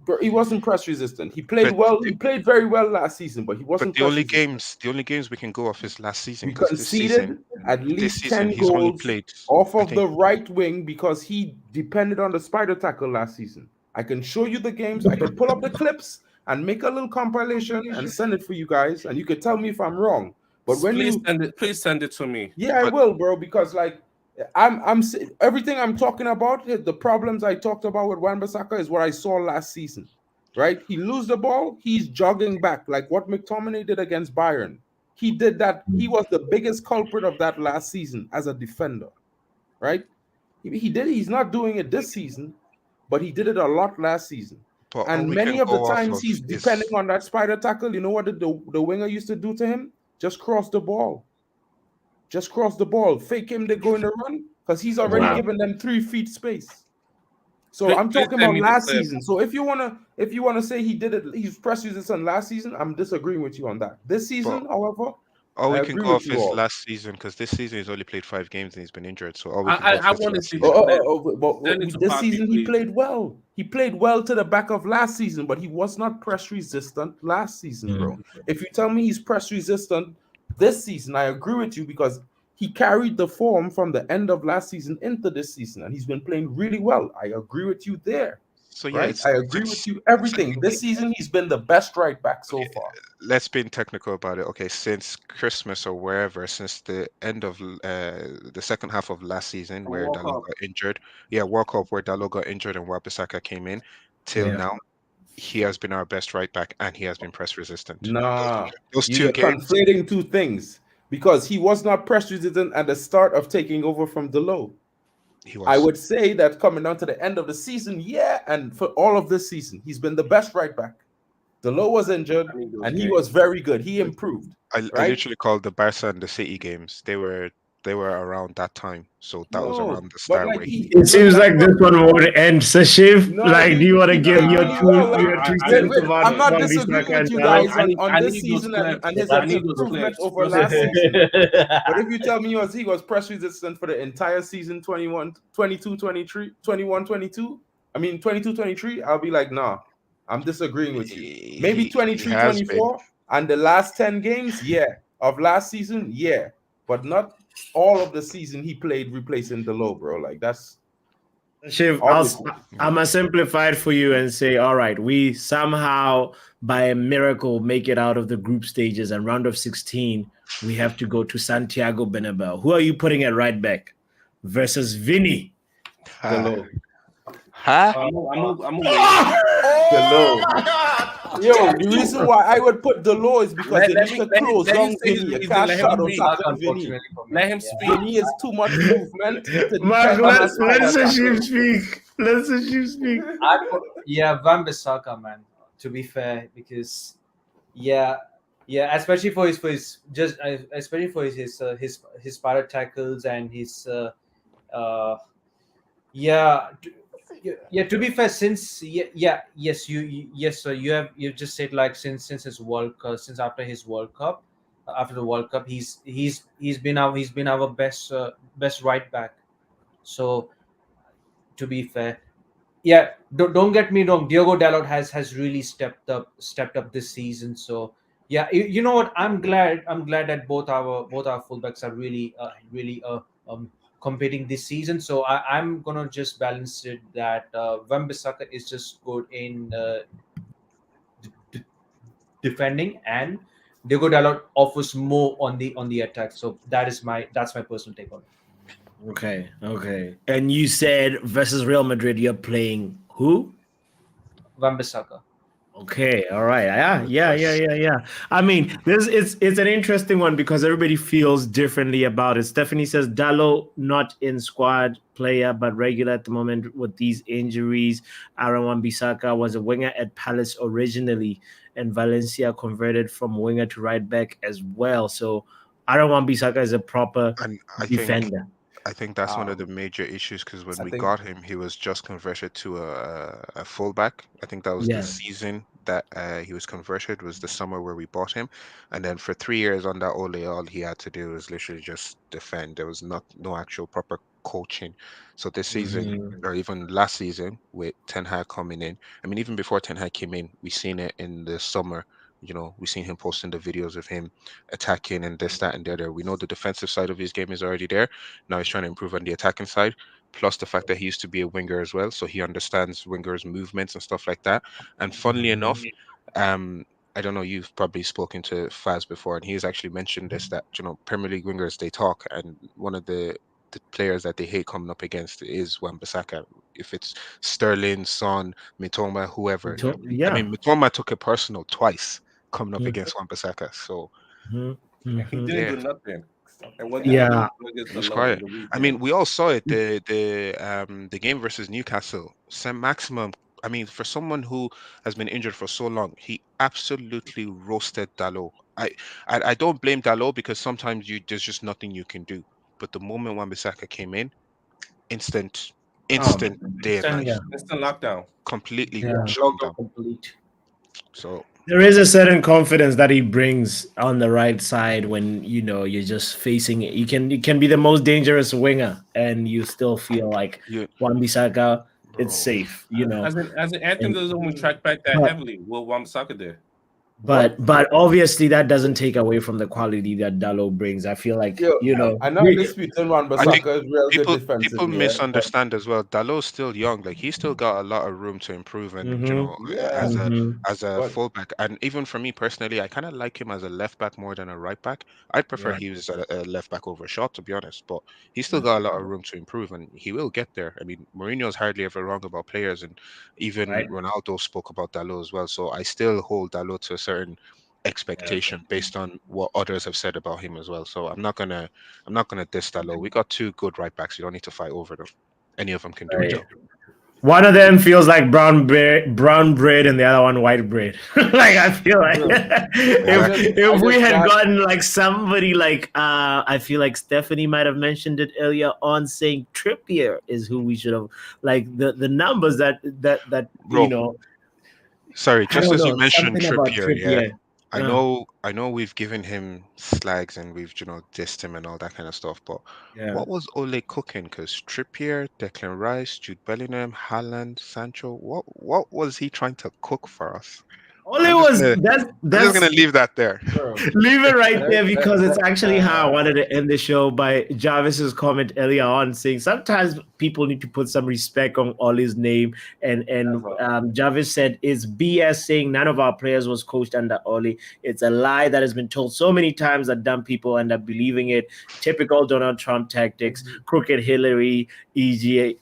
Bro, he wasn't press resistant. He played But well. He played very well last season, but he wasn't the press only resistant. games we can go off is last season We because conceded at this least season 10 he's only goals played, off I of think. the right wing because he depended on the spider tackle last season. I can show you the games. I can pull up the clips and make a little compilation and send it for you guys, and you can tell me if I'm wrong. But when Please send it to me. yeah, I But will, bro, because like everything I'm talking about, the problems I talked about with Wan-Bissaka is what I saw last season, right? He lose the ball, he's jogging back like what McTominay did against Bayern. He did that. He was the biggest culprit of that last season as a defender, right? He did. He's not doing it this season, but he did it a lot last season. all And we many can of the go off times of he's is depending on that spider tackle. You know what the winger used to do to him? Just cross the ball. Just cross the ball. Fake him, they're going to run because he's already Wow. given them 3 feet space. So I'm Please talking send about me the last clip. season. So if you wanna say he did it, he's press resistant last season, I'm disagreeing with you on that. This but season, however, all I we can agree go with off you is all. last season because this season he's only played 5 games and he's been injured. So all we can I, go I, off I is want to last see season. the clip. Send it to This Poppy, season he please. played well. He played well to the back of last season, but he was not press resistant last season, bro. If you tell me he's press resistant this season, I agree with you because he carried the form from the end of last season into this season, and he's been playing really well. I agree with you there, So yeah, right? I agree with you. Everything this season, he's been the best right back so far. let's be technical about it. Okay, since Christmas or wherever, since the end of the second half of last season, And where walk Dalot up. got injured, yeah, World Cup where Dalot got injured and Wan-Bissaka came in, till Yeah. now, he has been our best right back and he has been press resistant. Nah, Those you're 2 games, conflating two things because he was not press resistant at the start of taking over from Delo. he I was. would say that coming down to the end of the season, yeah, and for all of this season, he's been the best right back. Delo was injured, I need those and he games. was very good. He improved, I right? literally called the Barca and the City games. They were around that time, so that was No, around the but start like where he It seems like this one won't end. Sashiv, no, like, do you want to he give played your really well. Like, your two I cents need about I'm not disagreeing Wan-Bissaka with and you Dalot? guys on I this need those season clips. and his I need those improvement clips. over Just last send it. season. But if you tell me he was press resistant for the entire season 21, 22, 23, 21, 22, I mean 22, 23, I'll be like, nah, I'm disagreeing with you. Maybe he 23, has been. 24, and the last 10 games, yeah, of last season, yeah, but not all of the season he played replacing Delo, bro. Like that's Shiv, obviously. I'm gonna simplify it for you and say, all right, we somehow by a miracle make it out of the group stages and round of 16, we have to go to Santiago Bernabeu. Who are you putting at right back versus Vinny? Delo. Huh? I'm away. Yo, the reason why I would put Delo is because they need to close let him down say his Vinny. You reason. can't Let shut him down speak. tackling Vinny. Unfortunately for me. Let him Yeah. speak. Vinny is too much movement to Mark, defend on that let's side of let you tackling. speak. Let's let you speak. Wan-Bissaka, man. To be fair, because yeah, especially for his just especially for his para tackles and his yeah. Yeah, to be fair, since yes, yes, so you've just said like since his since after his World Cup, after the World Cup, he's been our best right back. So to be fair, yeah, don't get me wrong, Diogo Dalot has really stepped up this season. So yeah, you know what, I'm glad that both our fullbacks are really competing this season. So I'm gonna just balance it that Wan-Bissaka is just good in d- d- defending, and Diogo Dalot offers more on the attack. So that's my personal take on it. Okay. And you said versus Real Madrid, you're playing who? Wan-Bissaka. Okay, all right. Yeah. I mean, this it's an interesting one because everybody feels differently about it. Stephanie says Dallo not in squad player but regular at the moment with these injuries. Aaron Wan-Bissaka was a winger at Palace originally, and Valencia converted from winger to right back as well. So Aaron Wan-Bissaka is a proper And defender. I think that's one of the major issues because when I we think got him, he was just converted to a fullback. I think that was the Yeah. season that he was converted, was the summer where we bought him. And then for 3 years on that Ole, all he had to do was literally just defend. There was no actual proper coaching. So this season, Mhm. or even last season, with Ten Hag coming in, I mean, even before Ten Hag came in, we seen it in the summer. We seen him posting the videos of him attacking and this, that, and the other. We know the defensive side of his game is already there. Now he's trying to improve on the attacking side, plus the fact that he used to be a winger as well, so he understands wingers' movements and stuff like that. And funnily enough, um, I don't know, you've probably spoken to Faz before, and he's actually mentioned this that Premier League wingers they talk, and one of the players that they hate coming up against is Wan-Bissaka. If it's Sterling, Son, Mitoma, whoever. I Yeah. mean, Mitoma took it personal twice coming up Mhm. against Wan-Bissaka. So He didn't yeah, do nothing. And what did he Yeah. do against he the was low on quiet. the I mean, weekend? we all saw it. The game versus Newcastle. Sam Maximum. I mean, for someone who has been injured for so long, he absolutely roasted Dalot. I don't blame Dalot because sometimes there's just nothing you can do. But the moment Wan-Bissaka came in, instant, Oh, instant day and night, yeah. Instant lockdown. completely Yeah. shut him down. Logo complete. So There is a certain confidence that he brings on the right side when you're just facing it. You can be the most dangerous winger and you still feel like you, Wan-Bissaka, it's bro, safe. As an Anthem And doesn't even track back that but heavily. Will Wan-Bissaka did. but obviously that doesn't take away from the quality that Dalo brings. I feel like yo, I'm not we, disputing I think Wan-Bissaka is real good people defensively, yeah. But misunderstand as well. Dalot's still young, like he's still got a lot of room to improve, and yeah, as a Mhm. but fullback, and even for me personally, I kind of like him as a left back more than a right back. I'd prefer Yeah. he was a left back over Shot, to be honest, but he's still got a lot of room to improve, and he will get there. I mean, Mourinho's hardly ever wrong about players, and even Right. Ronaldo spoke about Dalot as well. So I still hold Dalot to a certain expectation based on what others have said about him as well. So I'm not gonna diss that low. We got two good right backs. You don't need to fight over them. Any of them can do a Right. job. One of them feels like brown bread, and the other one white bread. Like I feel like bro, Exactly. if I we just had can't. gotten like somebody like I feel like Stephanie might have mentioned it earlier on, saying Trippier is who we should have like the numbers that Bro, sorry, I just don't as you know, mentioned something about Trippier, yeah. Trippier. I Uh, know I know we've given him slags and we've, dissed him and all that kind of stuff, but yeah. what was Ole cooking? Because Trippier, Declan Rice, Jude Bellingham, Haaland, Sancho, what was he trying to cook for us? All it I'm just was gonna I'm just gonna that's leave that there. Bro, leave it right that, there because it's that, actually how I wanted to end the show by Jarvis's comment earlier on saying sometimes people need to put some respect on Ollie's name and Jarvis said it's BS saying none of our players was coached under Ollie. It's a lie that has been told so many times that dumb people end up believing it. Typical Donald Trump tactics, crooked Hillary, e.g.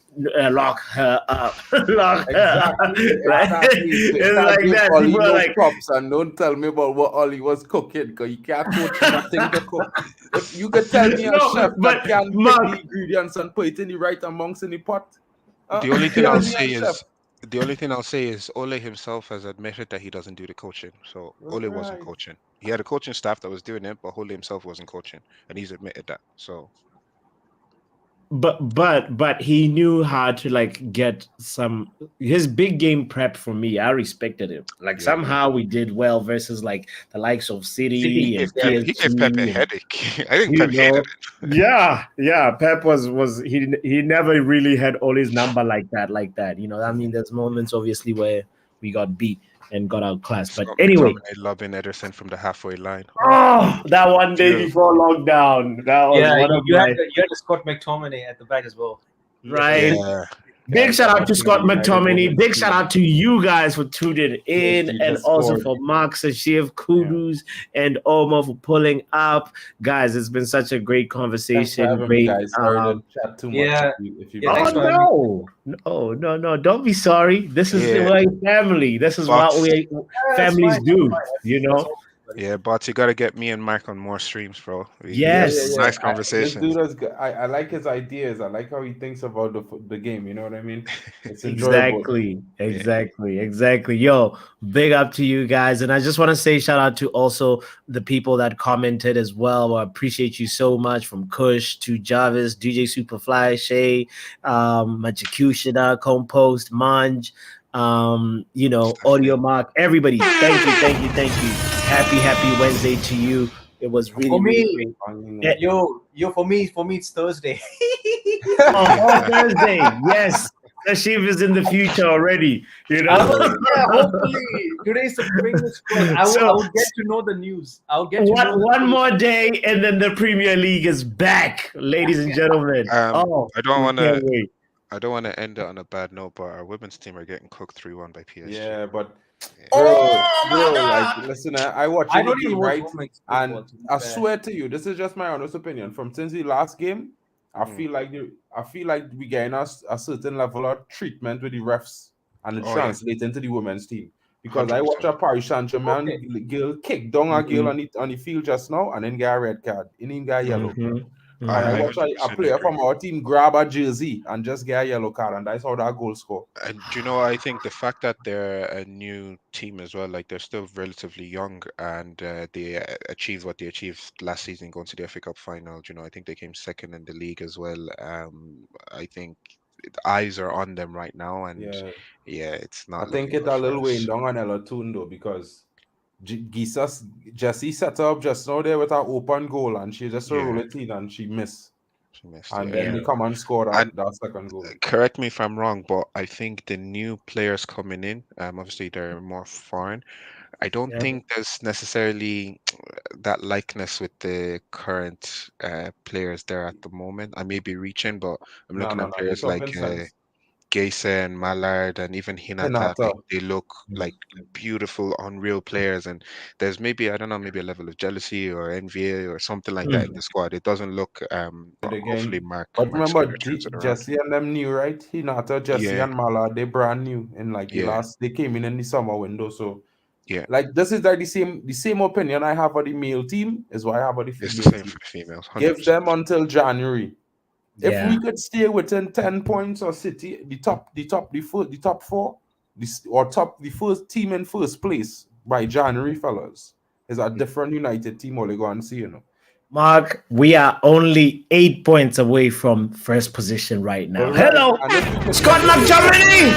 lock her up, lock her up. Exactly. It's like that. Ollie People are no like, props and don't tell me about what Ollie was cooking because you can't coach nothing to cook. If you could tell me a no, chef but that can pick Mark, the ingredients and put it in the right amongst in the pot, The only thing tell I'll me a say chef. is Ole himself has admitted that he doesn't do the coaching. So Ole wasn't Right. coaching. He had a coaching staff that was doing it, but Ole himself wasn't coaching, and he's admitted that. So but he knew how to like get some his big game prep for me. I respected him. Like yeah, somehow we did well versus like the likes of he City and gave Pep a PSG and headache. I think you Pep hated know. Yeah. Pep was he never really had all his number like that. You know, I mean, there's moments obviously where we got beat and got outclassed. But Scott anyway, McTominay lobbing Ederson from the halfway line. oh, that one day Beautiful. before lockdown, that was Yeah, one of you had my the Scott McTominay at the back as well. right. Yeah, Big Guys, shout I'm out to watching Scott the United McTominay. women's Big team. shout out to you guys for tuning in, PSG and just also scored. for Mark Sashev, Kudus, and Omar for pulling up. Guys, it's been such a great Thanks for conversation. having me, Great. guys. Sorry to chat too much. Yeah. If you Yeah, Oh thanks for having me. no! Don't be sorry. This is Yeah. my family. This is Bots. what we That's families fine, do. that's fine. You That's know. all, buddy. Yeah, but you got to get me and Mark on more streams, bro. Yes. Nice This conversation. dude is good. I like his ideas. I like how he thinks about the game. You know what I mean? It's enjoyable. Exactly. Yo, big up to you guys. And I just want to say shout out to also the people that commented as well. I appreciate you so much, from Kush to Jarvis, DJ Superfly, Shay, Majakushida, Compost, Manj, you know, Stephanie. Audio Mark, everybody. Thank you. Happy Wednesday to you. It was really, For really me, great. I mean, Yeah. yo, for me, it's Thursday. Oh, Thursday. Yes. Nasheem is in the future already, you know. Yeah, hopefully today's the fingers crossed. I will get to know the news. I'll get to know the One news. more day, and then the Premier League is back, ladies and gentlemen. I don't we want can't to. wait. I don't want to end it on a bad note, but our women's team are getting cooked 3-1 by PSG. yeah, but Oh, bro, like, listen, I watch I the don't even game, watch right? women's And football, to be I fair. swear to you, this is just my honest opinion. From since the last game, I feel like we getting us a certain level of treatment with the refs, and it Oh, yeah. translates into the women's team. Because I 100%. watch a Paris Saint-Germain girl kick down a girl on the field just now and then get a red card. And then get a yellow. And I I watch a 100% player agree. from our team grab a jersey and just get a yellow card, and that's how that goal score. And do you know, I think the fact that they're a new team as well, like they're still relatively young, and they achieved what they achieved last season, going to the FA Cup final. You know, I think they came second in the league as well. I think the eyes are on them right now, and yeah, it's not I think looking it's good a for little us. weighing down on Ella Toon though, because Jessie set up just now there with her open goal, and she just roll it in and she missed. She missed, And yeah. then they come and score And- that second goal. Correct me if I'm wrong, but I think the new players coming in, obviously they're more foreign. I don't Yeah. think there's necessarily that likeness with the current players there at the moment. I may be reaching, but I'm looking at No, players you're like talking sense. Geisa and Mallard and even Hinata. Hinata. Like, they look like beautiful, unreal players, and there's maybe, I don't know, maybe a level of jealousy or envy or something like that in the squad. It doesn't look. But hopefully, Mark. But Mark's remember, gonna turn it around. Jesse and them new, right? Hinata, Jesse Yeah. and Mala, they brand new in like the Yeah. last. They came in the summer window, so Yeah. like this is like the same opinion I have of the male team is what I have of the It's the female same team. for the females. 100%. Give them until January. If Yeah. we could stay within 10 points or City, the top four, the first team in first place by January, fellas, is a different United team. All they go and see, you know. Mark, we are only 8 points away from first position right now. Alright, Hello, and if we could Scott maintain McTominay.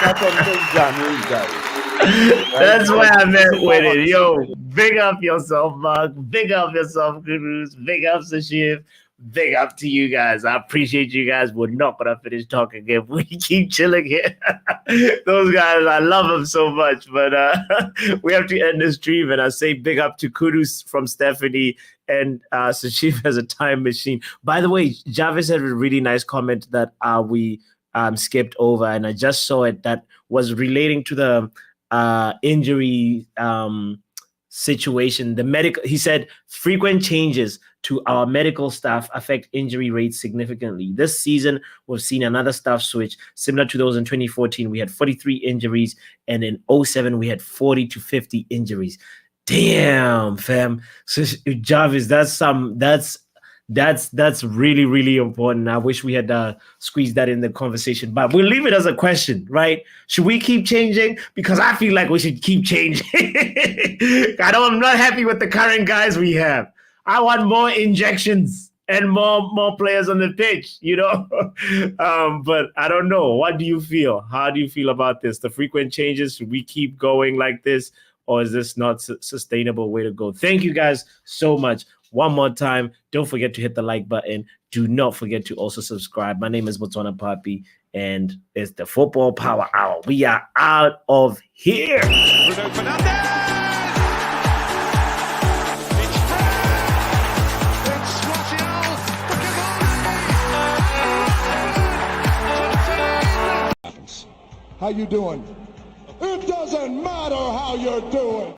that until January, guys. That's why I meant This is with my it. honest Yo, opinion. big up yourself, Mark. Big up yourself, Gurus. Big up, Sashif. Big up to you guys. I appreciate you guys. We're not gonna finish talking if we keep chilling here. Those guys, I love them so much. But we have to end this stream. And I say big up to Kudus from Stephanie and Sashif has a time machine. By the way, Jarvis had a really nice comment that we skipped over, and I just saw it, that was relating to the injury situation. He said frequent changes to our medical staff affect injury rates significantly. This season, we've seen another staff switch similar to those in 2014. We had 43 injuries, and in 07 we had 40 to 50 injuries. Damn, fam. So Jarvis, that's really, really important. I wish we had squeezed that in the conversation, but we'll leave it as a question, right? Should we keep changing? Because I feel like we should keep changing. I'm not happy with the current guys we have. I want more injections and more players on the pitch, you know? But I don't know. What do you feel? How do you feel about this? The frequent changes, should we keep going like this? Or is this not sustainable way to go? Thank you guys so much. One more time, don't forget to hit the like button. Do not forget to also subscribe. My name is Botswana Papi, and it's the Football Power Hour. We are out of here. Bruno Fernandes! It's Martial! How you doing? It doesn't matter how you're doing.